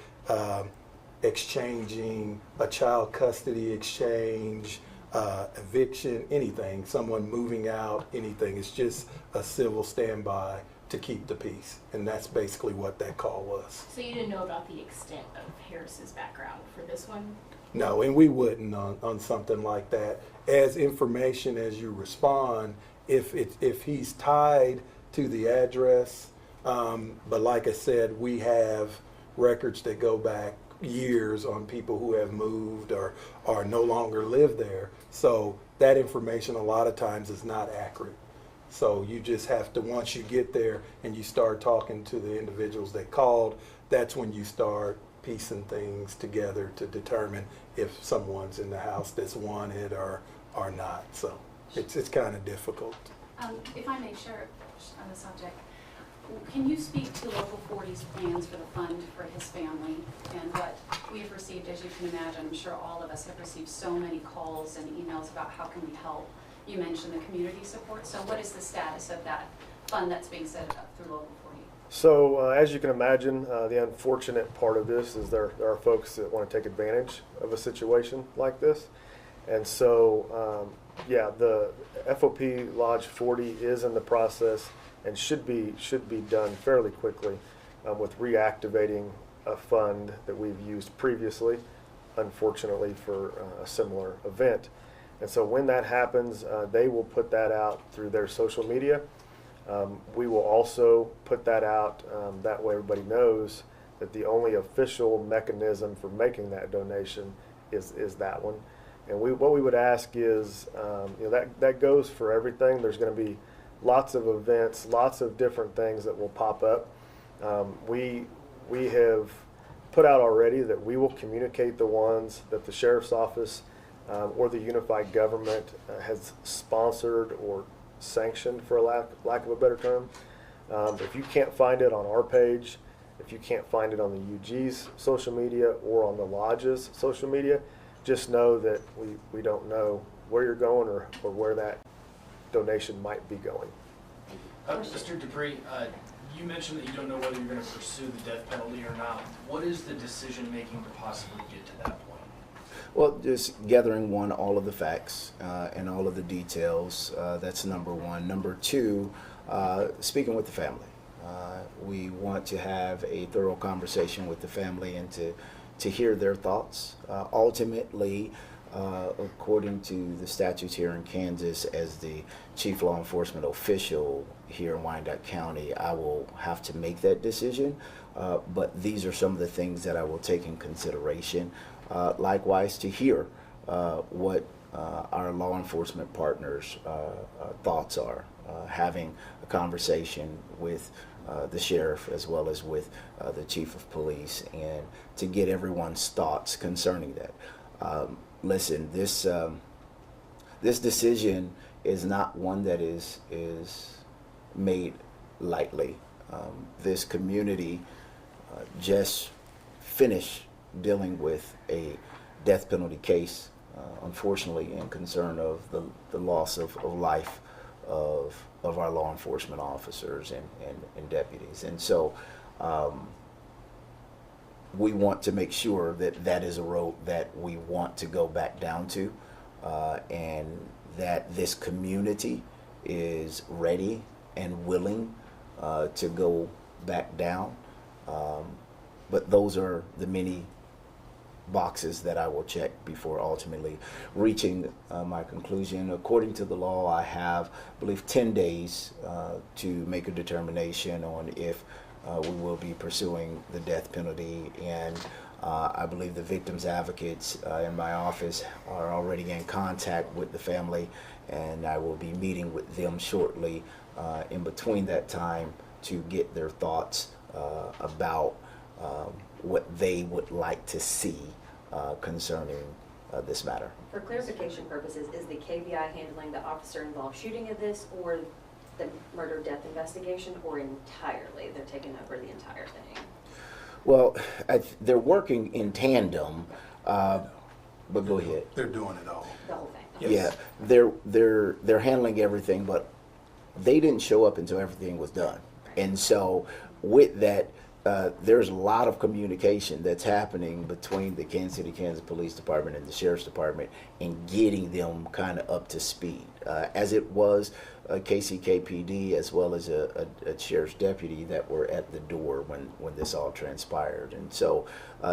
exchanging a child custody exchange. eviction, anything, someone moving out, anything. It's just a civil standby to keep the peace. And that's basically what that call was. So you didn't know about the extent of Harris's background for this one? No, and we wouldn't on something like that. As information as you respond, if he's tied to the address, but like I said, we have records that go back years on people who have moved or no longer live there. So that information a lot of times is not accurate. So you just have to, once you get there and you start talking to the individuals that called, that's when you start piecing things together to determine if someone's in the house that's wanted or not. So it's kind of difficult. If I may share on the subject, can you speak to Local 40's plans for the fund for his family and what we've received? As you can imagine, I'm sure all of us have received so many calls and emails about how can we help. You mentioned the community support, so what is the status of that fund that's being set up through Local 40? So as you can imagine, the unfortunate part of this is there are folks that want to take advantage of a situation like this. And so, yeah, the FOP Lodge 40 is in the process and should be done fairly quickly with reactivating a fund that we've used previously, unfortunately, for a similar event. And so when that happens, they will put that out through their social media. We will also put that out, that way everybody knows that the only official mechanism for making that donation is that one. And what we would ask is, that goes for everything. There's going to be lots of events, lots of different things that will pop up. We have put out already that we will communicate the ones that the Sheriff's Office or the Unified Government has sponsored or sanctioned, for lack of a better term. If you can't find it on our page, if you can't find it on the UG's social media or on the Lodge's social media, just know that we don't know where you're going or where that donation might be going. Mr. Dupree, you mentioned that you don't know whether you're going to pursue the death penalty or not. What is the decision making to possibly get to that point? Well, just gathering all of the facts and all of the details. That's number one. Number two, speaking with the family. We want to have a thorough conversation with the family and to hear their thoughts. Ultimately, according to the statutes here in Kansas, as the chief law enforcement official here in Wyandotte County, I will have to make that decision. But these are some of the things that I will take in consideration. Likewise, to hear what our law enforcement partners' thoughts are, having a conversation with the sheriff as well as with the chief of police, and to get everyone's thoughts concerning that. Listen, this decision is not one that is made lightly. This community just finished dealing with a death penalty case, unfortunately, in concern of the loss of life of our law enforcement officers and deputies. And so we want to make sure that that is a road that we want to go back down to, and that this community is ready and willing to go back down. But those are the many boxes that I will check before ultimately reaching my conclusion. According to the law, I have, I believe, 10 days to make a determination on if we will be pursuing the death penalty, and I believe the victims' advocates in my office are already in contact with the family, and I will be meeting with them shortly in between that time to get their thoughts about what they would like to see concerning this matter. For clarification purposes, is the KBI handling the officer-involved shooting of this, or the murder-death investigation, or entirely? They're taking over the entire thing? Well, they're working in tandem, but go ahead. They're doing it all. The whole thing? Yes. Yeah, they're handling everything, but they didn't show up until everything was done. And so with that, there's a lot of communication that's happening between the Kansas City, Kansas Police Department and the Sheriff's Department in getting them kind of up to speed. As it was KCKPD as well as a Sheriff's deputy that were at the door when this all transpired. And so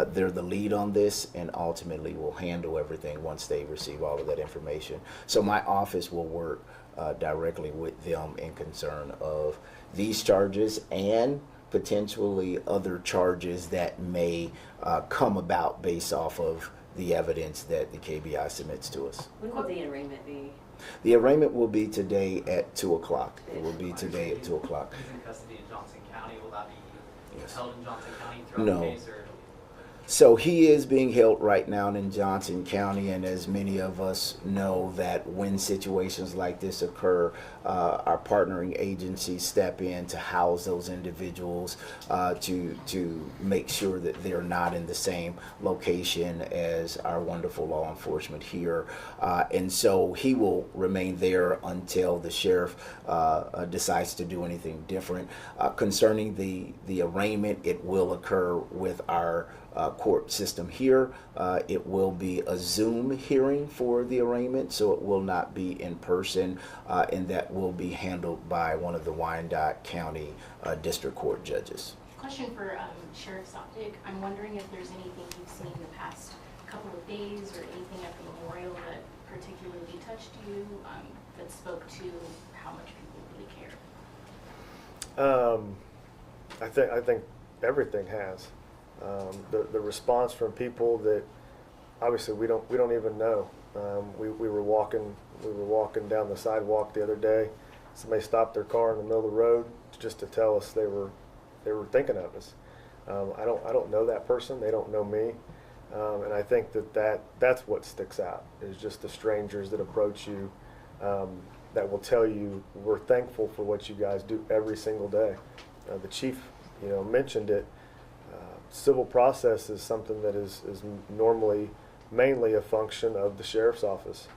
they're the lead on this and ultimately will handle everything once they receive all of that information. So my office will work directly with them in concern of these charges and potentially other charges that may come about based off of the evidence that the KBI submits to us. When will the arraignment be? The arraignment will be today at 2 o'clock. It will be today at 2 o'clock. He's in custody in Johnson County. Will that be Yes. held in Johnson County throughout No. the case? Or? So he is being held right now in Johnson County, and as many of us know that when situations like this occur, our partnering agencies step in to house those individuals to make sure that they're not in the same location as our wonderful law enforcement here. And so he will remain there until the sheriff decides to do anything different. Concerning the arraignment, it will occur with our court system here. It will be a Zoom hearing for the arraignment, so it will not be in person, and that will be handled by one of the Wyandotte County District Court judges. Question for Sheriff Soptic. I'm wondering if there's anything you've seen in the past couple of days or anything at the memorial that particularly touched you, that spoke to how much people really care? I think everything has. The response from people that obviously we don't even know. We were walking down the sidewalk the other day. Somebody stopped their car in the middle of the road just to tell us they were thinking of us. I don't know that person. They don't know me, and I think that's what sticks out is just the strangers that approach you, that will tell you we're thankful for what you guys do every single day. The chief, mentioned it. Civil process is something that is normally mainly a function of the sheriff's office.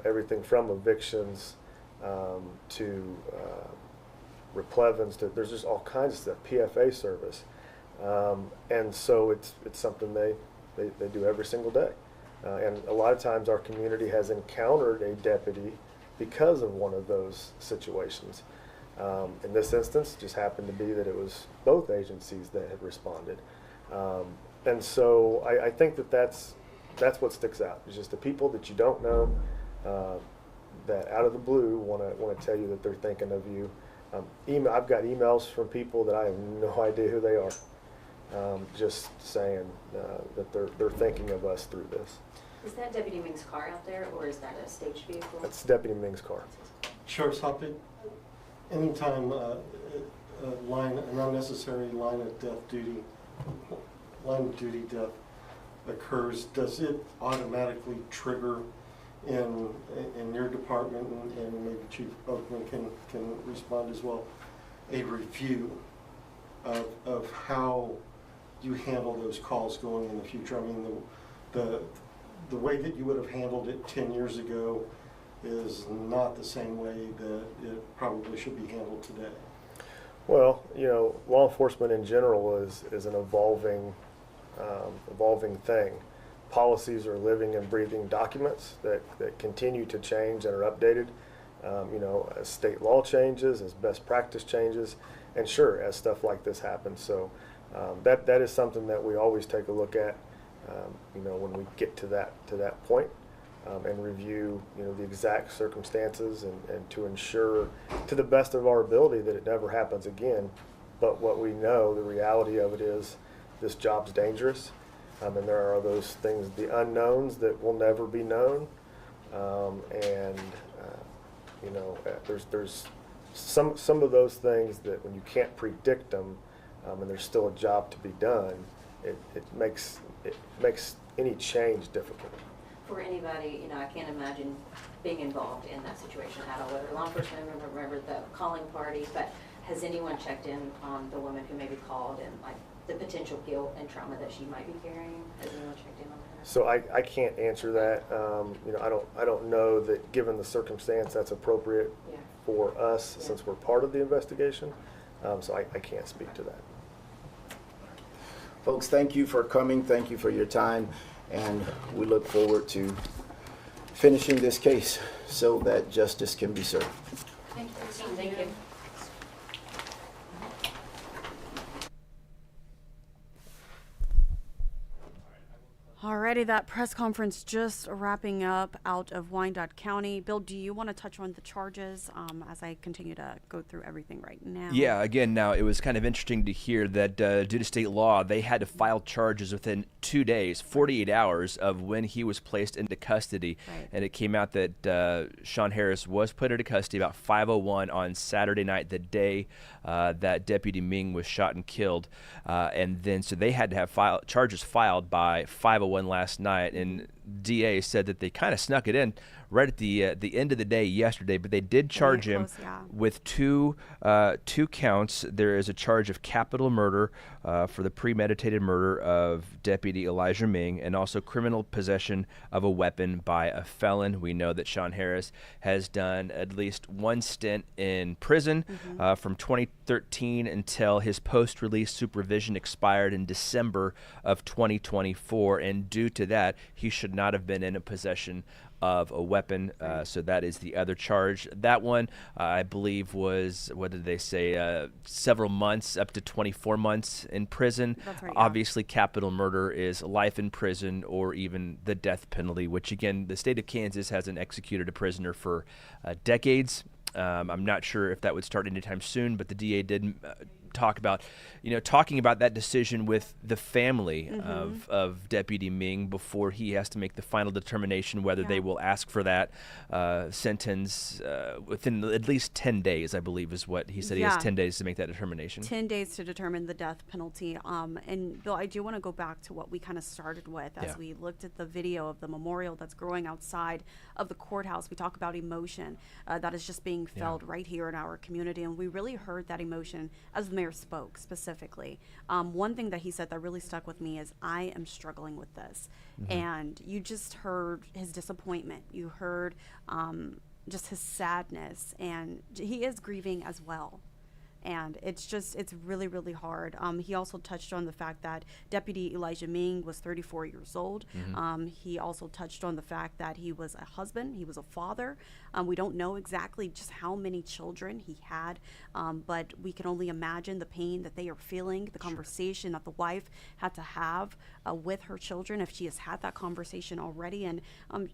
Everything from evictions to replevins, there's just all kinds of stuff, PFA service. And so it's something they do every single day. And a lot of times our community has encountered a deputy because of one of those situations. In this instance, it just happened to be that it was both agencies that had responded. And so I think that's what sticks out. It's just the people that you don't know that out of the blue want to tell you that they're thinking of you. I've got emails from people that I have no idea who they are, just saying that they're thinking of us through this. Is that Deputy Ming's car out there, or is that a staged vehicle? That's Deputy Ming's car. Sheriff's Soptic, anytime an unnecessary line of duty death occurs, does it automatically trigger in your department, and maybe Chief Oakman can respond as well, a review of how you handle those calls going in the future? I mean, the way that you would have handled it 10 years ago is not the same way that it probably should be handled today. Well, law enforcement in general is an evolving thing. Policies are living and breathing documents that continue to change and are updated, as state law changes, as best practice changes, and sure, as stuff like this happens. So that is something that we always take a look at, when we get to that point, and review, the exact circumstances and to ensure to the best of our ability that it never happens again. But what we know, the reality of it is this job's dangerous. And there are those things, the unknowns that will never be known, there's some of those things that when you can't predict them, and there's still a job to be done, it makes any change difficult. For anybody, I can't imagine being involved in that situation at all, whether law enforcement remember the calling party, but has anyone checked in on the woman who maybe called and the potential guilt and trauma that she might be carrying? Has anyone checked in on that? So I can't answer that. I don't know that given the circumstance that's appropriate for us since we're part of the investigation. So I can't speak to that. Folks, thank you for coming. Thank you for your time. And we look forward to finishing this case so that justice can be served. Thank you. Thank you. Alrighty, that press conference just wrapping up out of Wyandotte County. Bill, do you want to touch on the charges as I continue to go through everything right now? Yeah, again, now it was kind of interesting to hear that due to state law, they had to file charges within 2 days, 48 hours of when he was placed into custody. Right. And it came out that Sean Harris was put into custody about 5:01 on Saturday night, the day that Deputy Ming was shot and killed. And then so they had to have charges filed by 5:01 last night. And DA said that they kind of snuck it in right at the end of the day yesterday, but they did charge him with two counts. There is a charge of capital murder for the premeditated murder of Deputy Elijah Ming, and also criminal possession of a weapon by a felon. We know that Sean Harris has done at least one stint in prison from 2013 until his post-release supervision expired in December of 2024, and due to that, he should not have been in a possession of a weapon. So that is the other charge. That one, I believe, was, what did they say, several months, up to 24 months in prison. That's right, Obviously, capital murder is life in prison or even the death penalty, which, again, the state of Kansas hasn't executed a prisoner for decades. I'm not sure if that would start anytime soon, but the DA did talking about that decision with the family of Deputy Ming before he has to make the final determination whether they will ask for that sentence within at least 10 days, I believe is what he said. He has 10 days to make that determination. 10 days to determine the death penalty. And Bill, I do want to go back to what we kind of started with as we looked at the video of the memorial that's growing outside of the courthouse. We talk about emotion that is just being felt right here in our community. And we really heard that emotion as the mayor spoke specifically. One thing that he said that really stuck with me is, I am struggling with this. And you just heard his disappointment. You heard just his sadness, and he is grieving as well. And it's really, really hard. He also touched on the fact that Deputy Elijah Ming was 34 years old. He also touched on the fact that he was a husband, he was a father. We don't know exactly just how many children he had, but we can only imagine the pain that they are feeling, the conversation that the wife had to have with her children, if she has had that conversation already. And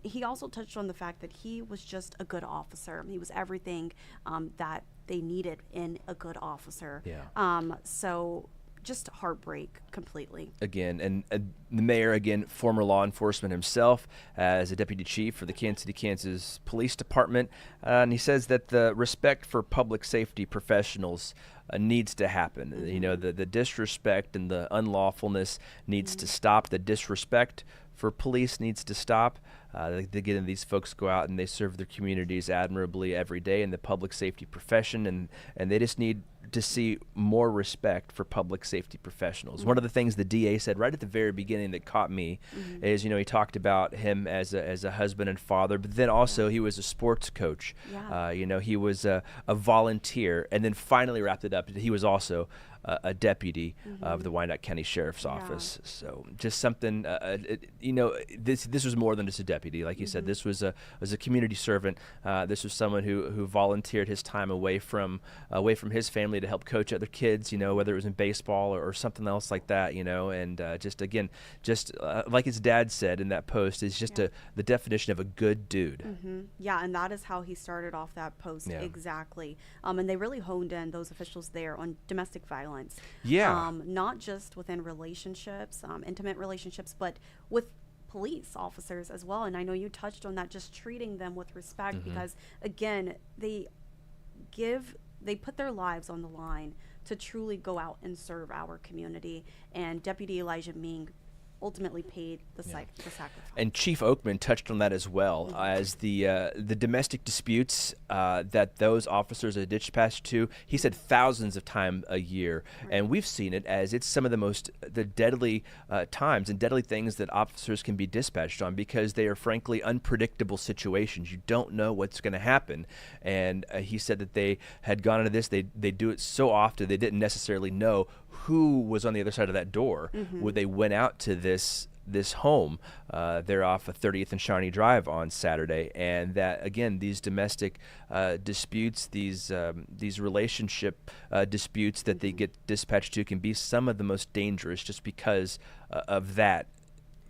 he also touched on the fact that he was just a good officer. He was everything that they needed in a good officer. So just heartbreak completely. Again, and the mayor, again, former law enforcement himself, as a deputy chief for the Kansas City, Kansas Police Department, and he says that the respect for public safety professionals needs to happen. You know, the disrespect and the unlawfulness needs to stop. The disrespect for police needs to stop. Again, these folks go out and they serve their communities admirably every day in the public safety profession, and they just need to see more respect for public safety professionals. One of the things the DA said right at the very beginning that caught me is, he talked about him as a husband and father, but then also he was a sports coach. He was a volunteer, and then finally wrapped it up. He was also a deputy of the Wyandotte County Sheriff's Office. So just something, this was more than just a deputy. Like you said, this was a community servant. This was someone who volunteered his time away from his family to help coach other kids, whether it was in baseball or something else like that, and like his dad said in that post, is just the definition of a good dude. Yeah, and that is how he started off that post, exactly. And they really honed in, those officials there, on domestic violence. Not just within relationships, intimate relationships, but with police officers as well. And I know you touched on that, just treating them with respect, because again, they put their lives on the line to truly go out and serve our community. And Deputy Elijah Ming ultimately paid the sacrifice. And Chief Oakman touched on that as well, as the domestic disputes that those officers are dispatched to. He said thousands of times a year, and we've seen it as it's some of the deadly times and deadly things that officers can be dispatched on, because they are frankly unpredictable situations. You don't know what's going to happen, and he said that they had gone into this. They do it so often they didn't necessarily know who was on the other side of that door when they went out to this home. They're off of 30th and Shawnee Drive on Saturday, and that again, these domestic disputes, these relationship disputes that they get dispatched to can be some of the most dangerous, just because of that.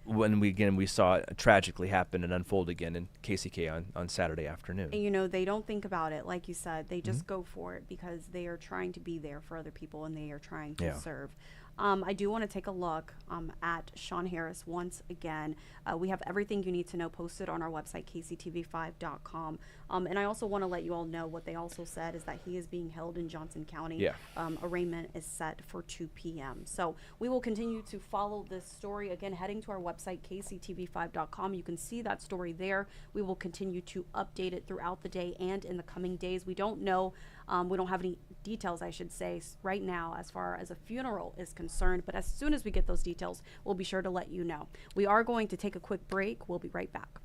When we saw it tragically happen and unfold again in KCK on Saturday afternoon. And, you know, they don't think about it, like you said. They just go for it because they are trying to be there for other people and they are trying to serve. I do want to take a look at Sean Harris once again. We have everything you need to know posted on our website, kctv5.com. And I also want to let you all know what they also said is that he is being held in Johnson County. Arraignment is set for 2 p.m. So we will continue to follow this story. Again, heading to our website, kctv5.com. You can see that story there. We will continue to update it throughout the day and in the coming days. We don't know. We don't have any details, I should say, right now as far as a funeral is concerned. But as soon as we get those details, we'll be sure to let you know. We are going to take a quick break. We'll be right back.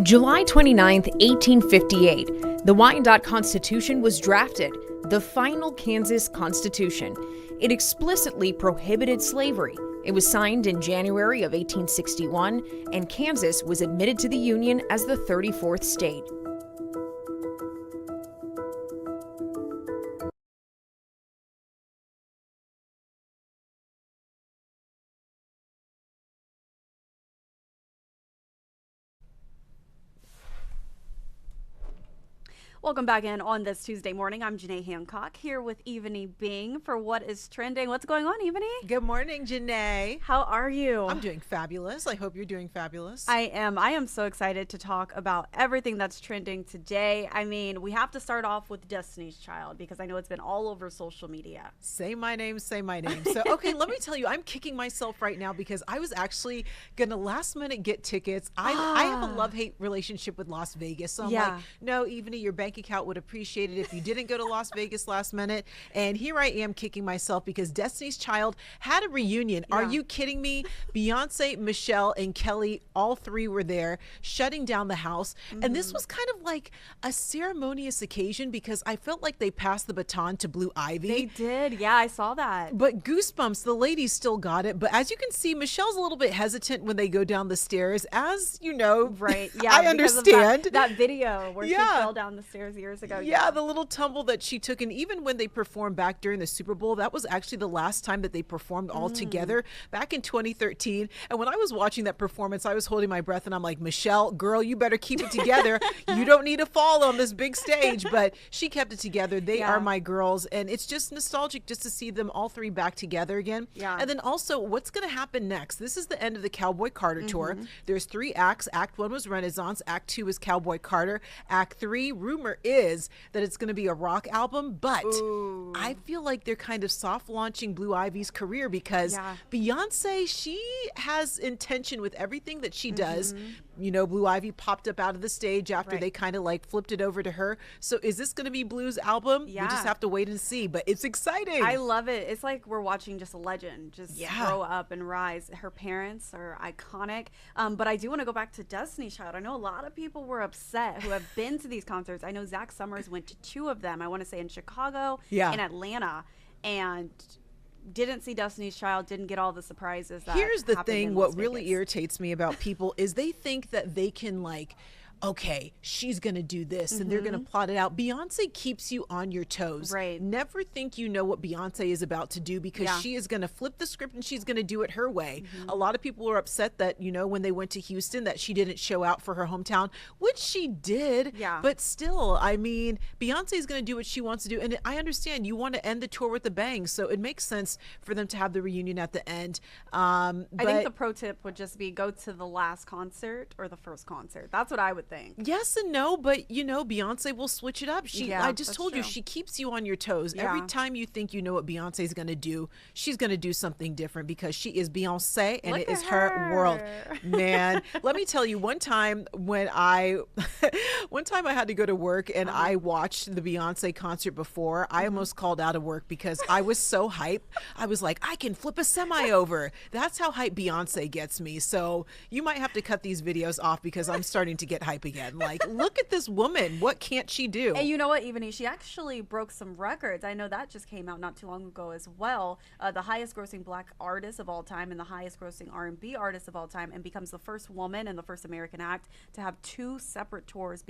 July 29, 1858, the Wyandotte Constitution was drafted, the final Kansas Constitution. It explicitly prohibited slavery. It was signed in January of 1861, and Kansas was admitted to the Union as the 34th state. Welcome back in on this Tuesday morning. I'm Janae Hancock here with Evany Bing for What is Trending. What's going on, Evany? Good morning, Janae. How are you? I'm doing fabulous. I hope you're doing fabulous. I am so excited to talk about everything that's trending today. I mean, we have to start off with Destiny's Child because I know it's been all over social media. Say my name, say my name. So, okay, let me tell you, I'm kicking myself right now because I was actually going to last minute get tickets. I have a love-hate relationship with Las Vegas. So I'm like, no, Evany, your bank account would appreciate it if you didn't go to Las Vegas last minute. And here I am kicking myself because Destiny's Child had a reunion. Are you kidding me? Beyonce, Michelle, and Kelly, all three were there shutting down the house. And this was kind of like a ceremonious occasion because I felt like they passed the baton to Blue Ivy. They did. Yeah, I saw that. But Goosebumps, the ladies still got it. But as you can see, Michelle's a little bit hesitant when they go down the stairs, as you know. Right. Yeah. I understand. That video where she fell down the stairs years ago. Yeah, the little tumble that she took. And even when they performed back during the Super Bowl, that was actually the last time that they performed all together back in 2013. And when I was watching that performance, I was holding my breath and I'm like, Michelle, girl, you better keep it together. You don't need to fall on this big stage. But she kept it together. They are my girls. And it's just nostalgic just to see them all three back together again. Yeah. And then also, what's going to happen next? This is the end of the Cowboy Carter tour. There's 3 acts. Act 1 was Renaissance. Act 2 is Cowboy Carter. Act 3, rumor is that it's going to be a rock album. But I feel like they're kind of soft launching Blue Ivy's career because Beyonce, she has intention with everything that she does. Blue Ivy popped up out of the stage after they kind of like flipped it over to her. So is this going to be Blue's album? Yeah. We just have to wait and see, but it's exciting. I love it. It's like we're watching just a legend just grow up and rise. Her parents are iconic. But I do want to go back to Destiny's Child. I know a lot of people were upset who have been to these concerts. I know Zach Summers went to 2 of them. I want to say in Chicago and Atlanta. And didn't see Destiny's Child, didn't get all the surprises. Here's the thing, what really irritates me about people is they think that they can like, okay, she's going to do this and they're going to plot it out. Beyonce keeps you on your toes. Right. Never think you know what Beyonce is about to do because she is going to flip the script and she's going to do it her way. A lot of people were upset that, when they went to Houston that she didn't show out for her hometown, which she did. Yeah. But still, I mean, Beyonce is going to do what she wants to do. And I understand you want to end the tour with a bang. So it makes sense for them to have the reunion at the end. I think the pro tip would just be go to the last concert or the first concert. That's what I would think. Yes and no, but Beyonce will switch it up. I just told you, she keeps you on your toes. Every time you think you know what Beyonce's going to do, she's going to do something different because she is Beyonce and it is her world. Man, let me tell you, one time I had to go to work and I watched the Beyonce concert before. I almost called out of work because I was so hyped. I was like, I can flip a semi over. That's how hype Beyonce gets me. So you might have to cut these videos off because I'm starting to get hype again. Like, look at this woman. What can't she do? And you know what, Evanie? She actually broke some records. I know that just came out not too long ago as well. The highest grossing Black artist of all time and the highest grossing R&B artist of all time, and becomes the first woman and the first American act to have 2 separate tours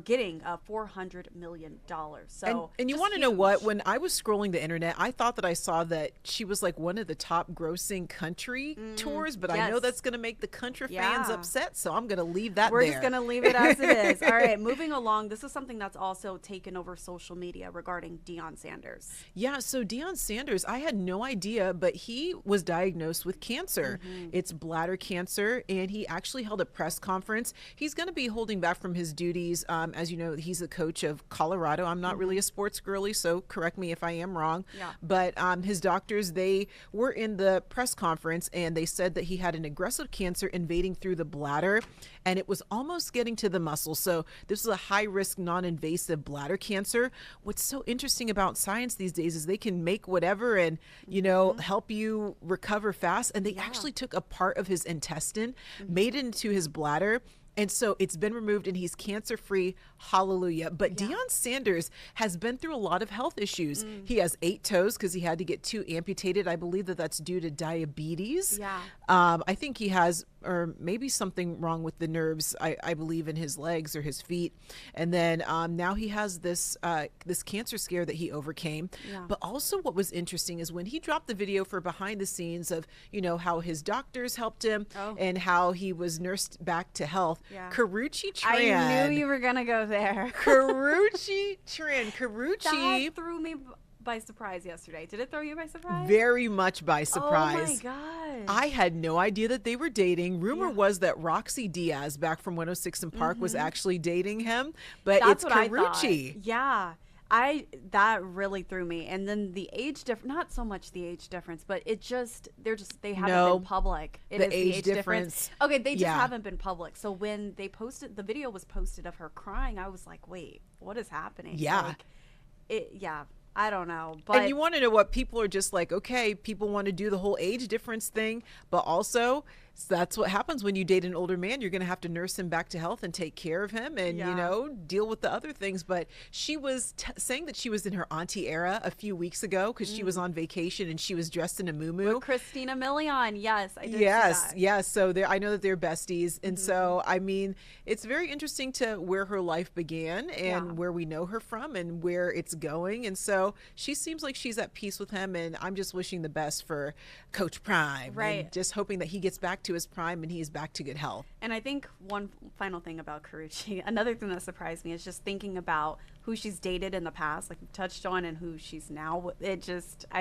getting $400 million. So and you want to know what? When I was scrolling the internet, I thought that I saw that she was like one of the top grossing country tours, but I know that's going to make the country fans upset, so I'm going to leave that We're there. just going to leave it as it is. All right, moving along. This is something that's also taken over social media regarding Deion Sanders. Yeah, so Deion Sanders, I had no idea, but he was diagnosed with cancer. It's bladder cancer, and he actually held a press conference. He's going to be holding back from his duties. As you know, he's the coach of Colorado. I'm not really a sports girly, so correct me if I am wrong. Yeah. But his doctors, they were in the press conference, and they said that he had an aggressive cancer invading through the bladder, and it was almost getting to the muscle. So this is a high-risk, non-invasive bladder cancer. What's so interesting about science these days is they can make whatever and, help you recover fast. And they actually took a part of his intestine, made it into his bladder, and so it's been removed and he's cancer-free. Hallelujah. But Deion Sanders has been through a lot of health issues. He has 8 toes because he had to get 2 amputated. I believe that that's due to diabetes. Yeah. I think he has, or maybe something wrong with the nerves, I believe, in his legs or his feet. And then now he has this cancer scare that he overcame. Yeah. But also what was interesting is when he dropped the video for behind the scenes of, how his doctors helped him and how he was nursed back to health. Yeah. Karuchi Tran. I knew you were going to go there. Karuchi Tran. Karuchi. That threw me by surprise yesterday. Did it throw you by surprise? Very much by surprise. Oh my gosh. I had no idea that they were dating. Rumor was that Roxy Diaz back from 106 and Park was actually dating him, but That's it's what I Karuchi. thought. Yeah. That really threw me. And then the age difference, not so much the age difference, but they haven't been public. It is the age difference. Okay, they just haven't been public. So when they posted, the video was posted of her crying, I was like, wait, what is happening? Yeah. I don't know. But And you want to know what? People are just like, okay, people want to do the whole age difference thing, but also that's what happens when you date an older man. You're going to have to nurse him back to health and take care of him and, deal with the other things. But she was saying that she was in her auntie era a few weeks ago because she was on vacation and she was dressed in a muumuu. With Christina Milian. Yes, I did see that. Yes. So I know that they're besties. And so, I mean, it's very interesting to where her life began and where we know her from and where it's going. And so she seems like she's at peace with him. And I'm just wishing the best for Coach Prime. Right. And just hoping that he gets back to his prime and he is back to good health. And I think one final thing about Karuchi, another thing that surprised me is just thinking about who she's dated in the past, like you touched on, and who she's now. I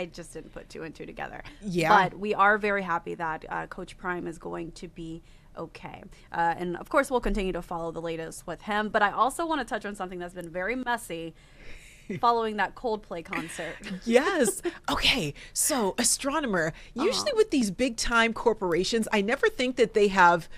just didn't put 2 and 2 together. Yeah. But we are very happy that Coach Prime is going to be okay. And of course, we'll continue to follow the latest with him. But I also want to touch on something that's been very messy following that Coldplay concert. Yes. Okay. So, astronomer, usually with these big time corporations, I never think that they have,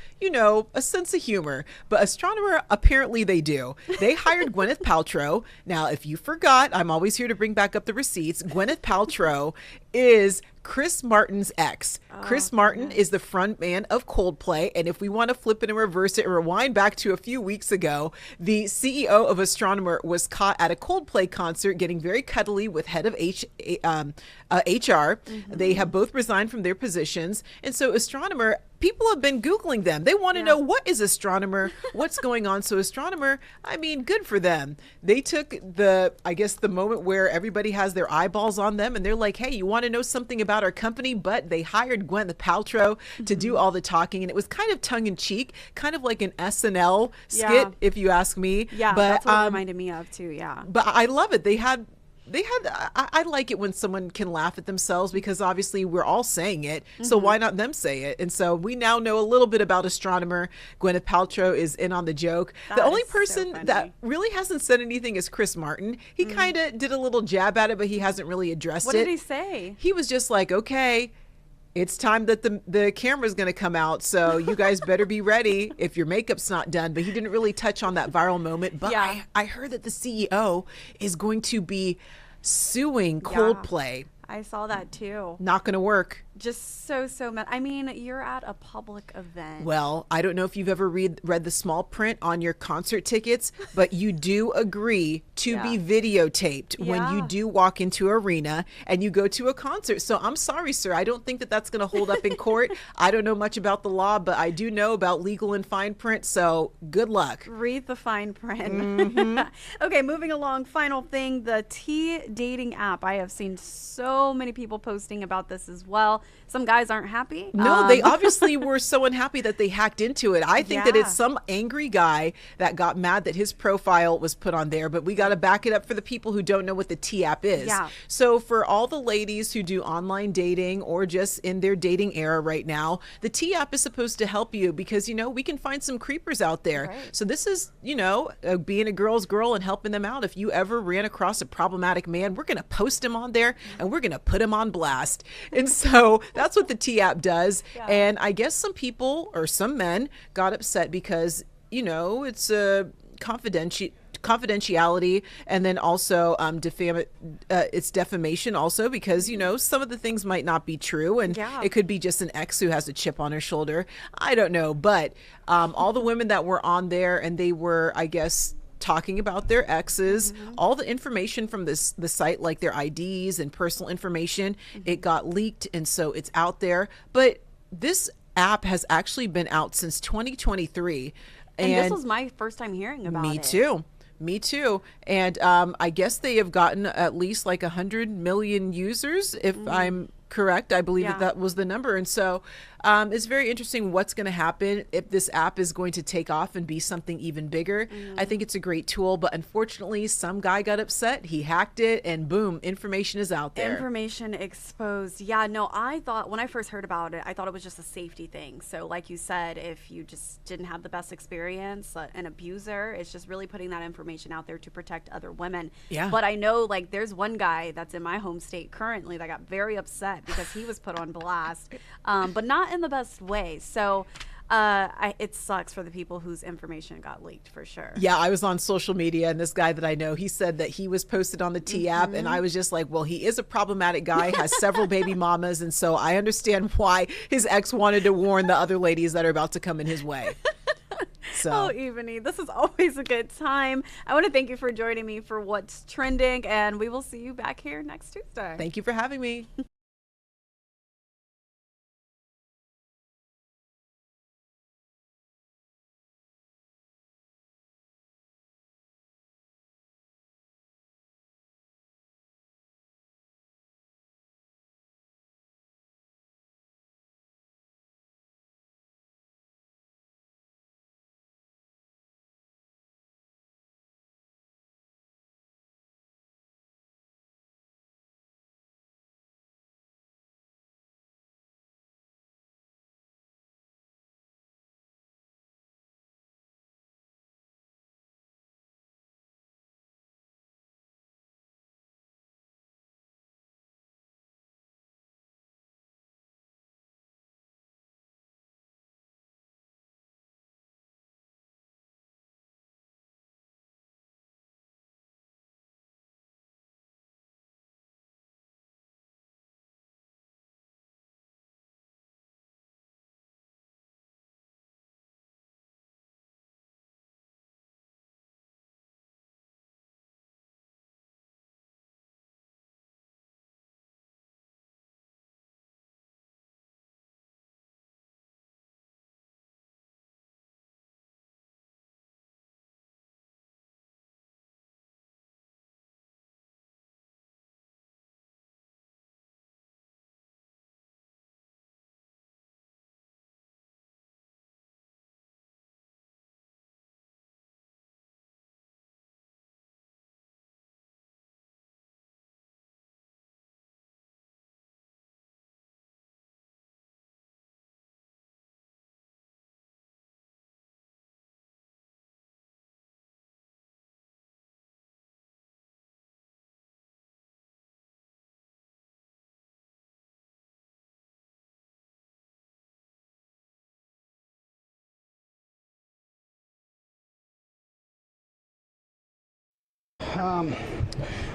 a sense of humor. But astronomer, apparently they do. They hired Gwyneth Paltrow. Now, if you forgot, I'm always here to bring back up the receipts. Gwyneth Paltrow is Chris Martin's ex. Chris Martin is the front man of Coldplay. And if we want to flip it and reverse it and rewind back to a few weeks ago, the CEO of Astronomer was caught at a Coldplay concert getting very cuddly with head of HR. They have both resigned from their positions. And so Astronomer, people have been Googling them. They want to know, what is Astronomer? What's going on? So Astronomer, good for them. They took the moment where everybody has their eyeballs on them and they're like, hey, you want to know something about our company? But they hired Gwyneth Paltrow to do all the talking. And it was kind of tongue in cheek, kind of like an SNL skit, if you ask me. Yeah, but, that's what it reminded me of too. Yeah. But I love it. I like it when someone can laugh at themselves because obviously we're all saying it. So why not them say it? And so we now know a little bit about Astronomer. Gwyneth Paltrow is in on the joke. The only person that really hasn't said anything is Chris Martin. He kind of did a little jab at it, but he hasn't really addressed it. What did he say? He was just like, okay, it's time that the camera's going to come out. So you guys better be ready if your makeup's not done. But he didn't really touch on that viral moment. But I heard that the CEO is going to be suing Coldplay. I saw that too. Not going to work. Just so mad. You're at a public event. Well, I don't know if you've ever read the small print on your concert tickets, but you do agree to be videotaped when you do walk into an arena and you go to a concert. So I'm sorry, sir. I don't think that that's going to hold up in court. I don't know much about the law, but I do know about legal and fine print. So good luck. Read the fine print. Okay, moving along. Final thing, the T dating app. I have seen so many people posting about this as well. Some guys aren't happy. No, they obviously were so unhappy that they hacked into it. I think that it's some angry guy that got mad that his profile was put on there, but we got to back it up for the people who don't know what the T app is. Yeah. So for all the ladies who do online dating or just in their dating era right now, the T app is supposed to help you because, we can find some creepers out there. Right. So this is, being a girl's girl and helping them out. If you ever ran across a problematic man, we're going to post him on there and we're going to put him on blast. And so that's what the T app does. Yeah. And I guess some people or some men got upset because, it's a confidentiality and then also it's defamation also because, some of the things might not be true and it could be just an ex who has a chip on her shoulder. I don't know. But all the women that were on there and they were, I guess, talking about their exes, all the information from the site, like their IDs and personal information, it got leaked. And so it's out there. But this app has actually been out since 2023. And this was my first time hearing about it. Me too. And I guess they have gotten at least like 100 million users, if I'm correct. I believe that was the number. And so it's very interesting what's going to happen if this app is going to take off and be something even bigger. I think it's a great tool, but unfortunately, some guy got upset. He hacked it and boom, information is out there. Information exposed. Yeah, no, I thought when I first heard about it, I thought it was just a safety thing. So like you said, if you just didn't have the best experience, an abuser, it's just really putting that information out there to protect other women. Yeah. But I know like there's one guy that's in my home state currently that got very upset because he was put on blast, but not in the best way. So it sucks for the people whose information got leaked for sure. Yeah, I was on social media and this guy that I know, he said that he was posted on the T app and I was just like, well, he is a problematic guy, has several baby mamas. And so I understand why his ex wanted to warn the other ladies that are about to come in his way. So. Oh, Ebony, this is always a good time. I want to thank you for joining me for What's Trending, and we will see you back here next Tuesday. Thank you for having me.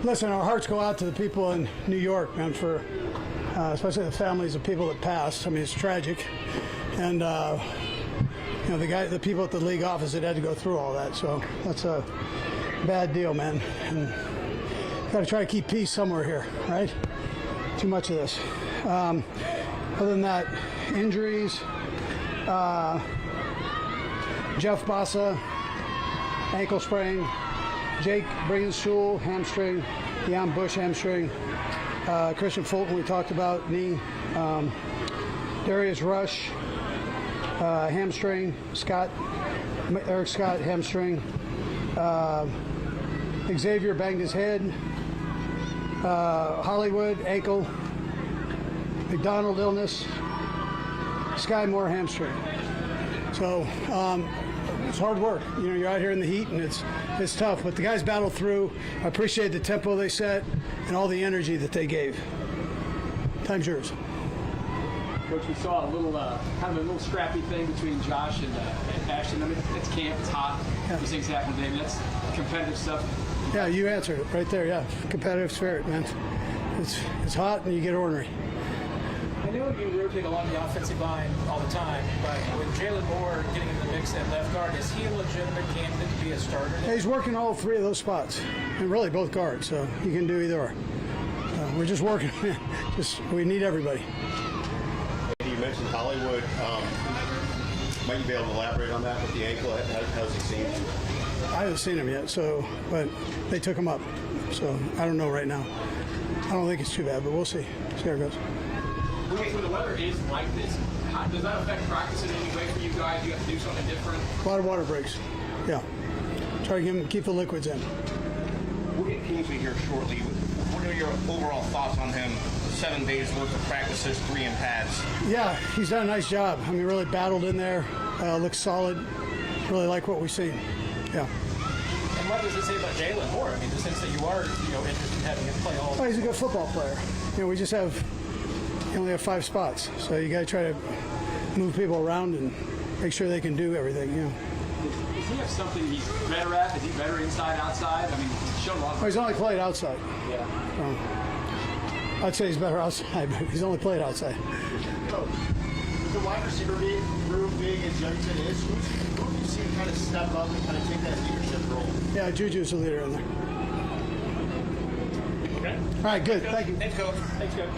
Listen, our hearts go out to the people in New York, man, for especially the families of people that passed. I mean, it's tragic, and you know, the people at the league office that had to go through all that. So that's a bad deal, man. And got to try to keep peace somewhere here, right? Too much of this. Other than that, injuries. Jeff Bassa, ankle sprain. Jake Brigenstool, hamstring. Deion Bush, hamstring. Christian Fulton, we talked about, knee. Darius Rush, hamstring. Eric Scott, hamstring. Xavier banged his head. Hollywood, ankle. McDonald, illness. Sky Moore, hamstring. So it's hard work. You know, you're out here in the heat, and it's tough. But the guys battled through. I appreciate the tempo they set and all the energy that they gave. Time's yours. Coach, we saw a little, kind of a little scrappy thing between Josh and Ashton. I mean, it's camp, it's hot. Yeah. These things happen today. That's competitive stuff. Yeah, you answered it right there. Yeah, competitive spirit, man. It's hot, and you get ornery. I know you rotate along the offensive line all the time, but with Jalen Moore getting in the mix at left guard, is he a legitimate candidate to be a starter? Yeah, he's working all three of those spots, and really both guards, so you can do either or. We're just working. We need everybody. You mentioned Hollywood. Might you be able to elaborate on that with the ankle? How's he seen? I haven't seen him yet, but they took him up, so I don't know right now. I don't think it's too bad, but we'll see. See how it goes. When the weather is like this, does that affect practice in any way for you guys? You have to do something different? A lot of water breaks. Yeah. Try to keep the liquids in. We'll get Kingsley here shortly. What are your overall thoughts on him? 7 days worth of practices, 3 in pads. Yeah, he's done a nice job. I mean, really battled in there. Looks solid. Really like what we've seen. Yeah. And what does it say about Jalen Moore? I mean, the sense that you are, interested in having him play all. Oh, he's a good football player. We just only have 5 spots, so you got to try to move people around and make sure they can do everything. Does he have something he's better at? Is he better inside, outside? I mean, he's shown a lot of. Oh, he's only played outside. Yeah. I'd say he's better outside, but he's only played outside. The wide receiver room being as young as it is, who have you seen kind of step up and kind of take that leadership role? Yeah, Juju's the leader in there. Okay. All right, good. Thank you. Thanks, Coach. Thanks, Coach.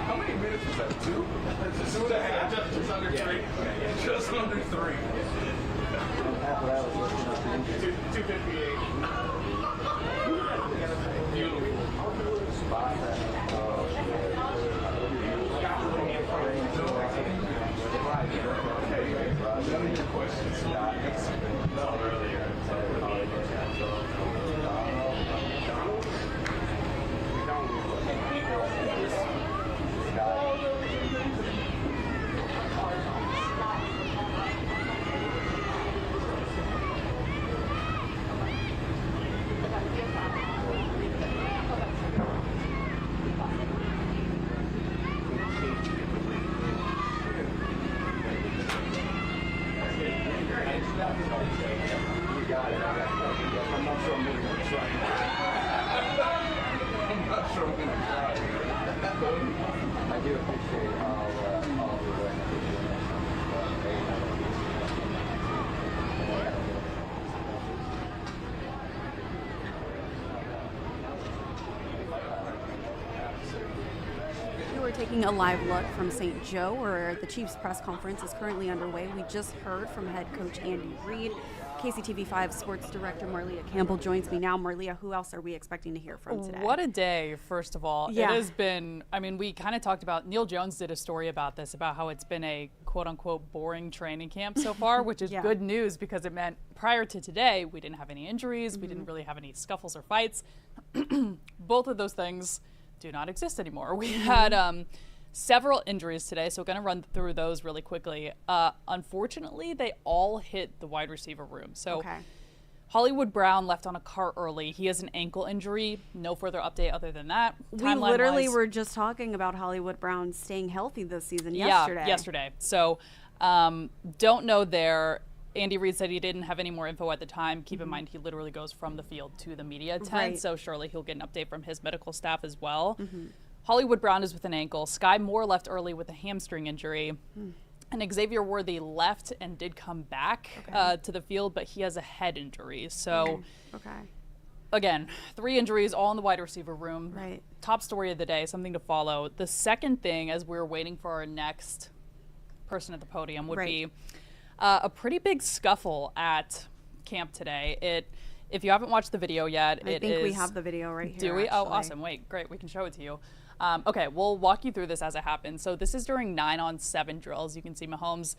How many minutes was that? 2? 2.5. Just under 3. Just under 3. 258. We're taking a live look from St. Joe, where the Chiefs press conference is currently underway. We just heard from head coach Andy Reid. KCTV5 sports director Marlia Campbell joins me now. Marlia, who else are we expecting to hear from today? What a day, first of all. Yeah. It has been, I mean, we kind of talked about, Neil Jones did a story about this, about how it's been a quote-unquote boring training camp so far, which is good news because it meant prior to today, we didn't have any injuries, we didn't really have any scuffles or fights. Both of those things do not exist anymore. We had several injuries today, so we're going to run through those really quickly. Unfortunately, they all hit the wide receiver room. So Hollywood Brown left on a cart early. He has an ankle injury. No further update other than that. We literally were just talking about Hollywood Brown staying healthy this season yesterday. Yeah, yesterday. So don't know there. Andy Reid said he didn't have any more info at the time. Keep in mind, he literally goes from the field to the media tent, so surely he'll get an update from his medical staff as well. Hollywood Brown is with an ankle. Sky Moore left early with a hamstring injury. And Xavier Worthy left and did come back to the field, but he has a head injury. So, again, 3 injuries, all in the wide receiver room. Top story of the day, something to follow. The second thing, as we're waiting for our next person at the podium, would be a pretty big scuffle at camp today. If you haven't watched the video yet, I think we have the video right here. Do we? Oh, awesome. Wait, great. We can show it to you. Okay, we'll walk you through this as it happens. So this is during 9-on-7 drills. You can see Mahomes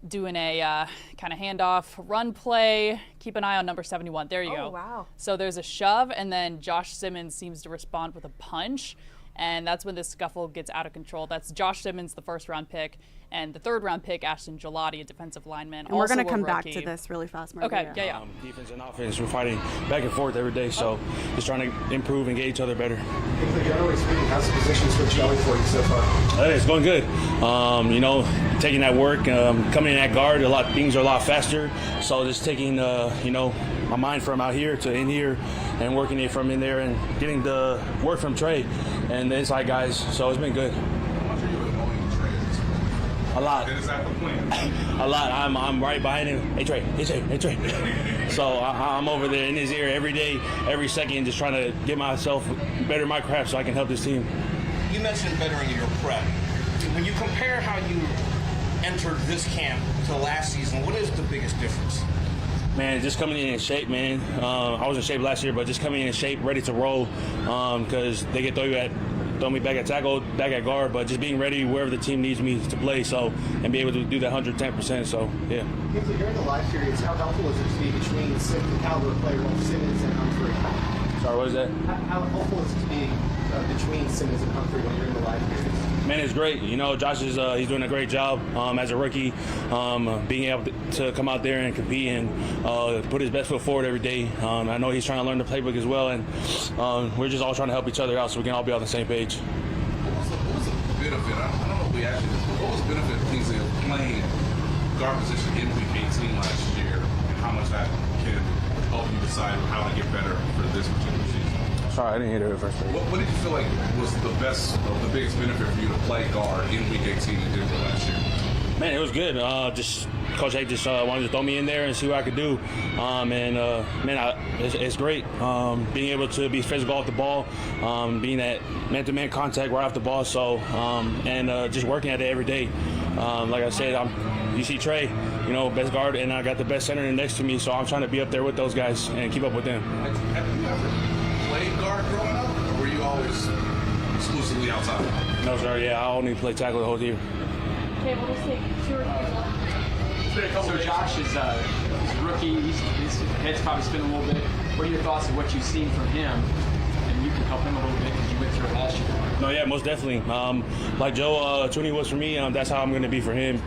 doing a kind of handoff run play. Keep an eye on number 71. There you go. Oh, wow. So there's a shove, and then Josh Simmons seems to respond with a punch. And that's when this scuffle gets out of control. That's Josh Simmons, the first-round pick, and the third-round pick, Ashton Gelati, a defensive lineman. And we're going to come back to this really fast, Margaret. Okay, yeah. Defense and offense, we're fighting back and forth every day, so just trying to improve and get each other better. Generally speaking, how's the position switch going for you so far? It's going good. Taking that work, coming in at guard, things are a lot faster. So just taking, my mind from out here to in here and working it from in there and getting the work from Trey and the inside guys. So it's been good. How much are you annoying Trey? A lot. Is that the plan? A lot. I'm right behind him. Hey Trey. So I'm over there in his ear every day, every second, just trying to get myself better my craft so I can help this team. You mentioned bettering your prep. When you compare how you entered this camp to last season, what is the biggest difference? Man, just coming in shape, man. I was in shape last year, but just coming in shape, ready to roll, because they can throw me back at tackle, back at guard, but just being ready wherever the team needs me to play, and be able to do that 110%. So, yeah. Kingsley, during the live periods, how helpful is it to be between the caliber of player like Simmons and Humphrey? Sorry, what is that? How helpful is it to be between Simmons and Humphrey when you're in the live periods? Man, it's great. Josh is he's doing a great job as a rookie, being able to come out there and compete and put his best foot forward every day. I know he's trying to learn the playbook as well, and we're just all trying to help each other out so we can all be on the same page. What was the benefit? I don't know if we asked you this, but what was the benefit of Kingsley of playing guard position in Week 18 last year, and how much that can help you decide how to get better for this particular season? Sorry, I didn't hear the first part. What did you feel like was the biggest benefit for you to play guard in Week 18 in Denver last year? Man, it was good. Coach A just wanted to throw me in there and see what I could do. It's great being able to be physical off the ball, being that man-to-man contact right off the ball. So, just working at it every day. Like I said, you see Trey, best guard, and I got the best center next to me. So I'm trying to be up there with those guys and keep up with them. Have you ever played guard growing up, or were you always exclusively outside? No, sir. Yeah, I only played tackle the whole year. Okay, we'll just take 2 or 3 more. So Josh is a rookie. His head's probably spinning a little bit. What are your thoughts of what you've seen from him? And you can help him a little bit because you went through it last year. No, yeah, most definitely. Like Joe Tooney was for me, that's how I'm going to be for him.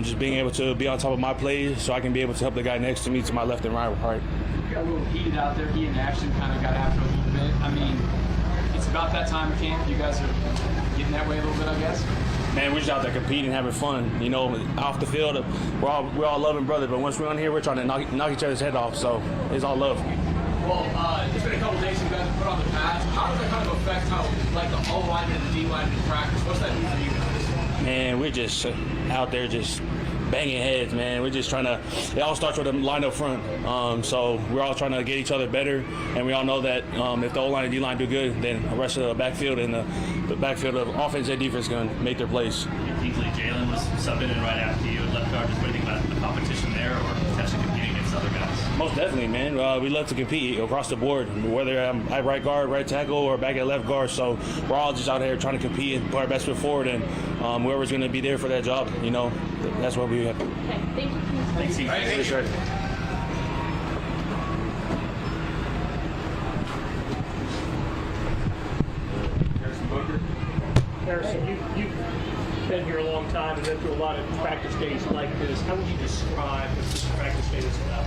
Just being able to be on top of my plays so I can be able to help the guy next to me to my left and right. You got a little heated out there. He and Ashton kind of got after it a little bit. I mean, it's about that time of camp. You guys are getting that way a little bit, I guess. Man, we're just out there competing, having fun. Off the field, we're all loving brother. But once we're on here, we're trying to knock each other's head off. So it's all love. Well, it's been a couple days you guys have put on the pads. How does that kind of affect how, the O line and the D line in practice? What's that mean for you guys? Man, we're just out there just banging heads, man. We're just trying to. It all starts with a line up front. So we're all trying to get each other better, and we all know that if the O line and D line do good, then the rest of the backfield and the backfield of offense and defense is going to make their plays. Kingsley, Jalen was subbing in right after you at left guard. Just what do you think about the competition there, or potentially competing against other guys? Most definitely, man. We love to compete across the board, whether I'm at right guard, right tackle, or back at left guard. So we're all just out here trying to compete and put our best foot forward, and whoever's going to be there for that job, that's what we have. Okay, thank you, Kingsley. Thanks. Sure. Harrison, you've been here a long time and been through a lot of practice days like this. How would you describe this practice day that's about?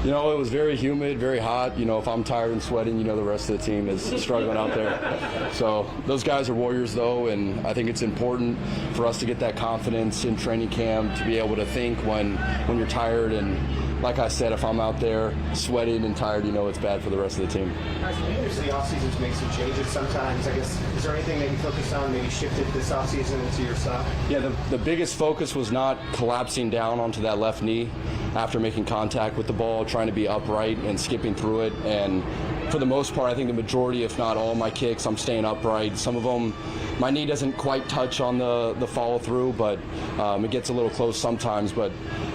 You know, it was very humid, very hot. You know, if I'm tired and sweating, you know the rest of the team is struggling out there. So those guys are warriors, though, and I think it's important for us to get that confidence in training camp to be able to think when you're tired. And like I said, if I'm out there sweating and tired, you know it's bad for the rest of the team. Usually the offseason to make some changes sometimes. I guess, is there anything that you focused on, maybe shifted this offseason into your style? Yeah, the biggest focus was not collapsing down onto that left knee after making contact with the ball, trying to be upright and skipping through it. And for the most part, I think the majority, if not all my kicks, I'm staying upright. Some of them, my knee doesn't quite touch on the follow through, but it gets a little close sometimes. But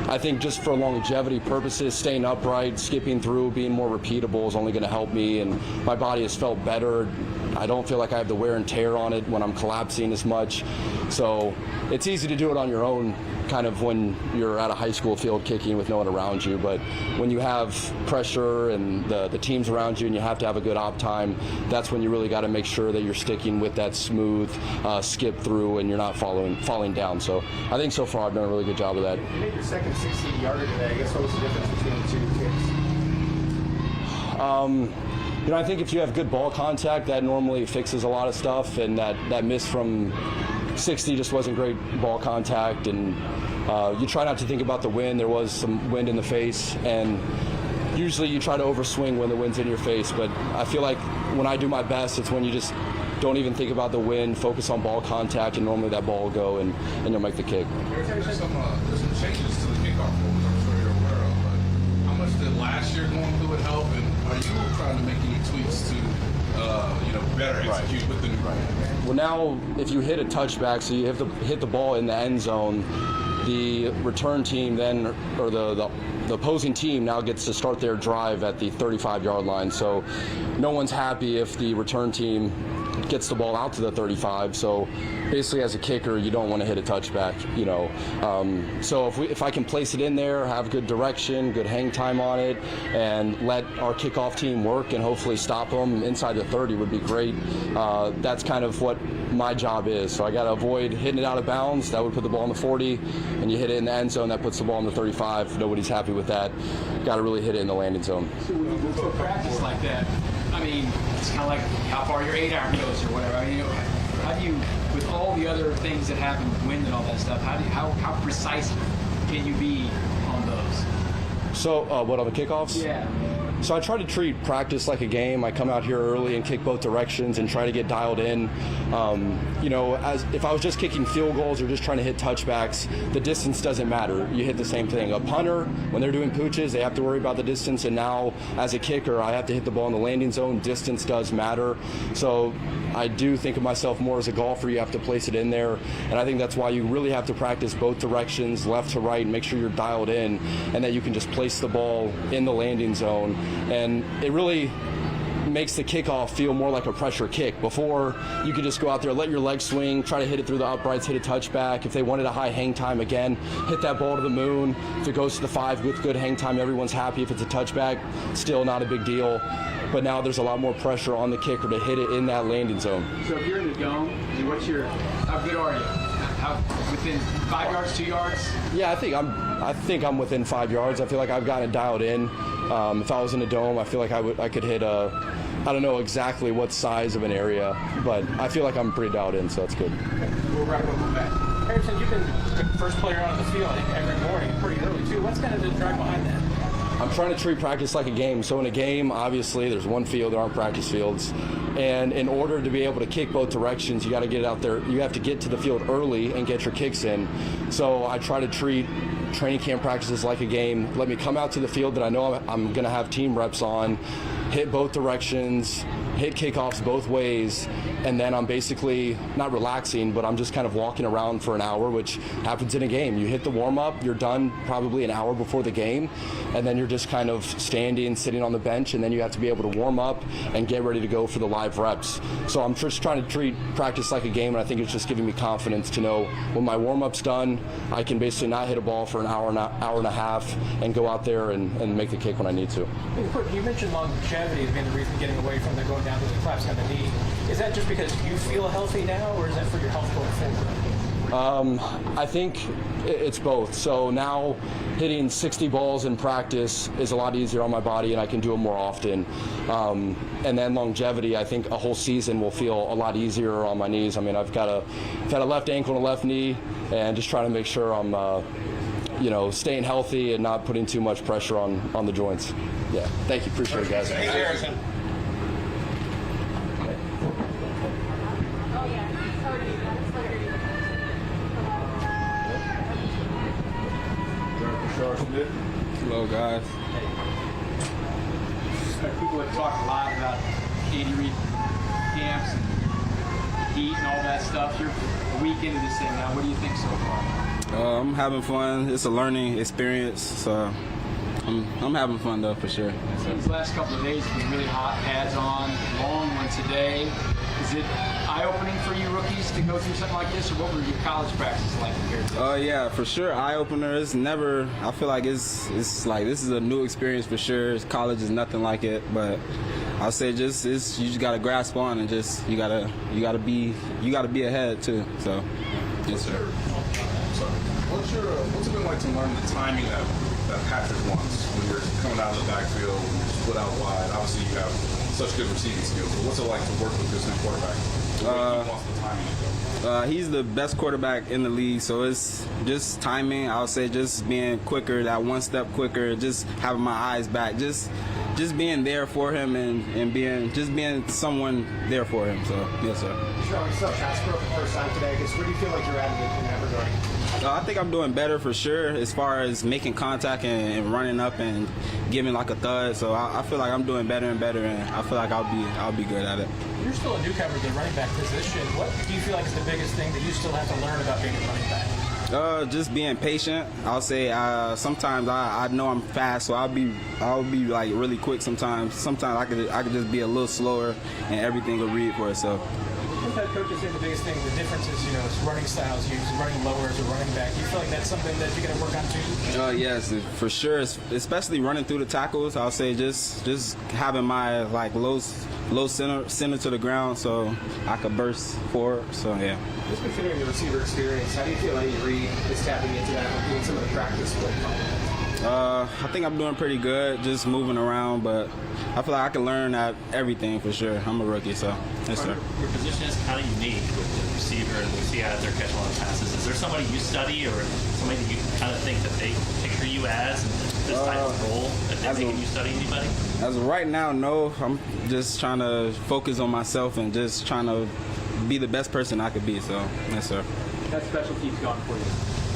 I think just for longevity purposes, staying upright, skipping through, being more repeatable is only going to help me. And my body has felt better. I don't feel like I have the wear and tear on it when I'm collapsing as much. So it's easy to do it on your own, kind of when you're at a high school field kicking with no one around you. But when you have pressure and the team's around you and you have to have a good op time, that's when you really got to make sure that you're sticking with that smooth skip through and you're not falling down. So I think so far I've done a really good job of that. You made your second 60-yarder today. I guess what was the difference between the two kicks? You know, I think if you have good ball contact, that normally fixes a lot of stuff, and that miss from 60 just wasn't great ball contact. And you try not to think about the wind. There was some wind in the face, and usually you try to overswing when the wind's in your face. But I feel like when I do my best, it's when you just don't even think about the wind, focus on ball contact, and normally that ball will go and you'll make the kick. There's some changes to the kickoff rules I'm sure you're aware of, but how much did last year going through it help, and are you trying to make any tweaks to better execute with the new rule? Well, now if you hit a touchback, so you have to hit the ball in the end zone, the return team then, or the opposing team now gets to start their drive at the 35-yard line. So no one's happy if the return team gets the ball out to the 35. So basically, as a kicker, you don't want to hit a touchback, you know. So if I can place it in there, have good direction, good hang time on it, and let our kickoff team work and hopefully stop them inside the 30 would be great. That's kind of what my job is. So I got to avoid hitting it out of bounds. That would put the ball in the 40, and you hit it in the end zone, that puts the ball in the 35. Nobody's happy with that. Got to really hit it in the landing zone. So when you go to a practice like that, I mean, it's kind of like how far your 8-iron goes or whatever. I mean, how do you, with all the other things that happen, wind and all that stuff, how precise can you be on those? So what, on the kickoffs? Yeah. So I try to treat practice like a game. I come out here early and kick both directions and try to get dialed in. You know, as if I was just kicking field goals or just trying to hit touchbacks, the distance doesn't matter. You hit the same thing. A punter, when they're doing pooches, they have to worry about the distance. And now, as a kicker, I have to hit the ball in the landing zone. Distance does matter. So I do think of myself more as a golfer. You have to place it in there. And I think that's why you really have to practice both directions, left to right, and make sure you're dialed in and that you can just place the ball in the landing zone. And it really makes the kickoff feel more like a pressure kick. Before, you could just go out there, let your legs swing, try to hit it through the uprights, hit a touchback. If they wanted a high hang time, again, hit that ball to the moon. If it goes to the 5 with good hang time, everyone's happy. If it's a touchback, still not a big deal. But now there's a lot more pressure on the kicker to hit it in that landing zone. So if you're in the dome, how good are you? Within 5 yards, 2 yards? Yeah, I think I'm within 5 yards. I feel like I've gotten it dialed in. If I was in a dome, I feel like I could hit I don't know exactly what size of an area, but I feel like I'm pretty dialed in, so that's good. We'll wrap up with that. Harrison, you've been the first player on the field every morning, pretty early too. What's kind of the drive behind that? I'm trying to treat practice like a game. So in a game, obviously, there's one field, there aren't practice fields. And in order to be able to kick both directions, you got to get out there. You have to get to the field early and get your kicks in. So I try to treat training camp practices like a game. Let me come out to the field that I know I'm going to have team reps on, hit both directions, hit kickoffs both ways, and then I'm basically not relaxing, but I'm just kind of walking around for an hour, which happens in a game. You hit the warm-up, you're done probably an hour before the game, and then you're just kind of standing, sitting on the bench, and then you have to be able to warm up and get ready to go for the live reps. So I'm just trying to treat practice like a game, and I think it's just giving me confidence to know when my warm-up's done, I can basically not hit a ball for an hour and a half and go out there and make the kick when I need to. You mentioned longevity as being the reason getting away from the going down to the collapse on the knee. Is that just because you feel healthy now, or is that for your health going forward? I think it's both. So now hitting 60 balls in practice is a lot easier on my body, and I can do it more often. And then longevity, I think a whole season will feel a lot easier on my knees. I mean, I've had a left ankle and a left knee, and just trying to make sure I'm staying healthy and not putting too much pressure on the joints. Yeah, thank you. Appreciate it, guys. Hey, Harrison. Hello, guys. People have talked a lot about injury camps and heat and all that stuff. You're a week into this thing now. What do you think so far? I'm having fun. It's a learning experience, so I'm having fun though, for sure. These last couple of days have been really hot. Pads on, long one today. Is it eye-opening for you rookies to go through something like this, or what were your college practices like compared to? Yeah, for sure, eye-opener. It's never. I feel like it's like this is a new experience for sure. College is nothing like it, but I'll say you just gotta grasp on and just you gotta be ahead too. So, yes, sir. What's it been like to learn the timing that Patrick wants when you're coming out of the backfield, when you're split out wide? Obviously, you have such good receiving skills. But what's it like to work with this new quarterback? He wants the timing to go. He's the best quarterback in the league, so it's just timing. I'll say just being quicker, that one step quicker, just having my eyes back, just being there for him and being someone there for him. So, yes, sir. Sean, you saw Casper for the first time today. I guess where do you feel like you're at in that regard? I think I'm doing better for sure as far as making contact and running up and giving like a thud. So I feel like I'm doing better and better, and I feel like I'll be good at it. You're still a newcomer to the running back position. What do you feel like is the biggest thing that you still have to learn about being a running back? Just being patient. I'll say sometimes I know I'm fast, so I'll be like really quick sometimes. Sometimes I could just be a little slower, and everything will read for itself. Head coaches say the biggest thing, the difference is, it's running styles, running lower as a running back. Do you feel like that's something that you're going to work on too? Yes, for sure. Especially running through the tackles. I'll say just having my like low center to the ground, so I could burst forward. So yeah. Just considering the receiver experience, how do you feel Andy Reid is tapping into that and doing some of the practice work? I think I'm doing pretty good, just moving around, but I feel like I can learn at everything for sure. I'm a rookie, so yes, sir. Your position is kind of unique with the receiver, and we see out there catching a lot of passes. Is there somebody you study or somebody that you kind of think that they picture you as in this type of role? That they're thinking you study anybody? As of right now, no. I'm just trying to focus on myself and just trying to be the best person I could be, so yes, sir. That special team's gone for you.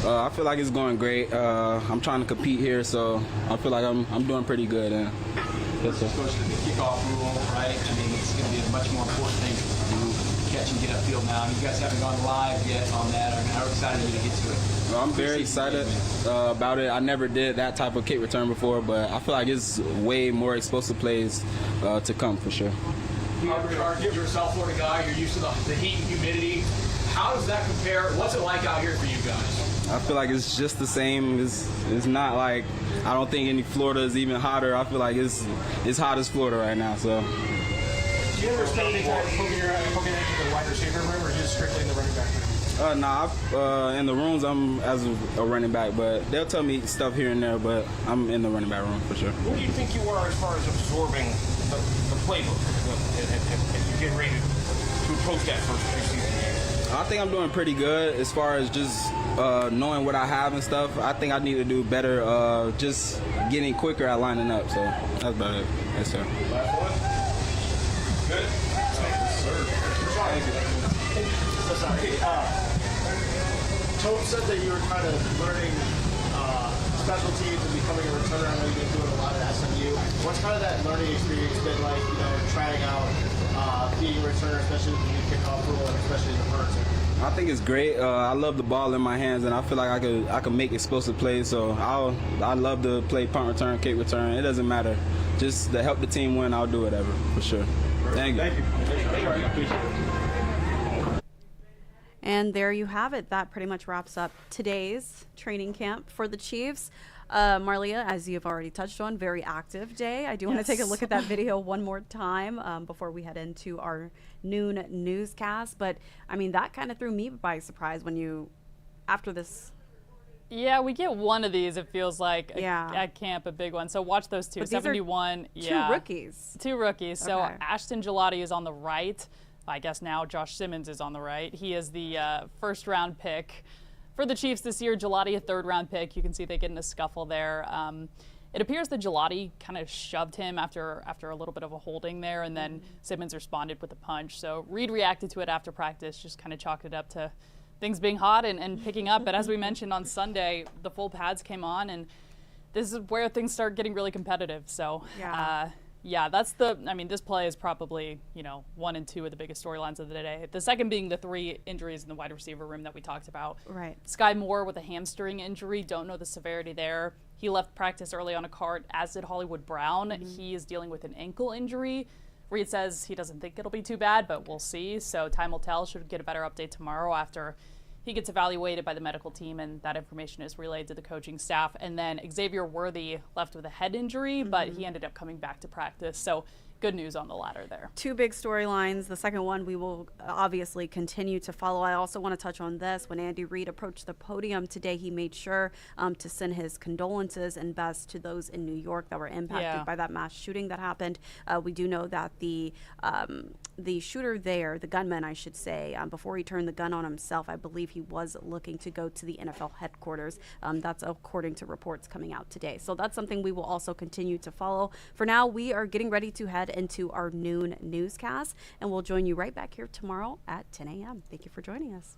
I feel like it's going great. I'm trying to compete here, so I feel like I'm doing pretty good. Yes, sir. Goes to the kickoff rule, right? I mean, it's going to be a much more important thing to catch and get upfield now. You guys haven't gone live yet on that. I mean, how excited are you to get to it? Well, I'm very excited about it. I never did that type of kick return before, but I feel like it's way more explosive plays to come for sure. You're a South Florida guy. You're used to the heat and humidity. How does that compare? What's it like out here for you guys? I feel like it's just the same. It's not like, I don't think any Florida is even hotter. I feel like it's hot as Florida right now. So. Do you ever spend any time poking into the wide receiver room, or just strictly in the running back room? In the rooms I'm as a running back, but they'll tell me stuff here and there. But I'm in the running back room for sure. What do you think you are as far as absorbing the playbook as you get ready to approach that first preseason game? I think I'm doing pretty good as far as just knowing what I have and stuff. I think I need to do better just getting quicker at lining up. So that's about it. Yes, sir. Last one. Good. Yes, sir. So sorry. Tobe said that you were kind of learning special teams and becoming a returner. I know you've been doing a lot at SMU. What's kind of that learning experience been like, trying out being a returner, especially with the new kickoff rule and especially in the punter? I think it's great. I love the ball in my hands, and I feel like I could make explosive plays. So I love to play punt return, kick return. It doesn't matter. Just to help the team win, I'll do whatever for sure. Thank you. And And there you have it. That pretty much wraps up today's training camp for the Chiefs. Marlia, as you've already touched on, very active day. I do want to take a look at that video one more time before we head into our noon newscast. But, I mean, that kind of threw me by surprise when you, after this. Yeah, we get one of these, it feels like, at camp, a big one. So watch those two. But 71. These are two rookies. Two rookies. So Okay. Ashton Gelati is on the right. I guess now Josh Simmons is on the right. He is the first-round pick for the Chiefs this year. Gelati, a third-round pick. You can see they get in a scuffle there. It appears that Gelati kind of shoved him after a little bit of a holding there, and then Simmons responded with a punch. So Reed reacted to it after practice, just kind of chalked it up to things being hot and picking up. But as we mentioned on Sunday, the full pads came on, and this is where things start getting really competitive. So that's this play is probably, 1 and 2 of the biggest storylines of the day. The second being the 3 injuries in the wide receiver room that we talked about. Right. Sky Moore with a hamstring injury, don't know the severity there. He left practice early on a cart, as did Hollywood Brown. He is dealing with an ankle injury. Reed says he doesn't think it'll be too bad, but we'll see. So time will tell. Should get a better update tomorrow after he gets evaluated by the medical team, and that information is relayed to the coaching staff. And then Xavier Worthy left with a head injury, but he ended up coming back to practice. So good news on the ladder there. 2 big storylines. The second one we will obviously continue to follow. I also want to touch on this. When Andy Reid approached the podium today, he made sure to send his condolences and best to those in New York that were impacted by that mass shooting that happened. We do know that the shooter there, the gunman, I should say, before he turned the gun on himself, I believe he was looking to go to the NFL headquarters. That's according to reports coming out today. So that's something we will also continue to follow. For now, we are getting ready to head into our noon newscast, and we'll join you right back here tomorrow at 10 a.m. Thank you for joining us.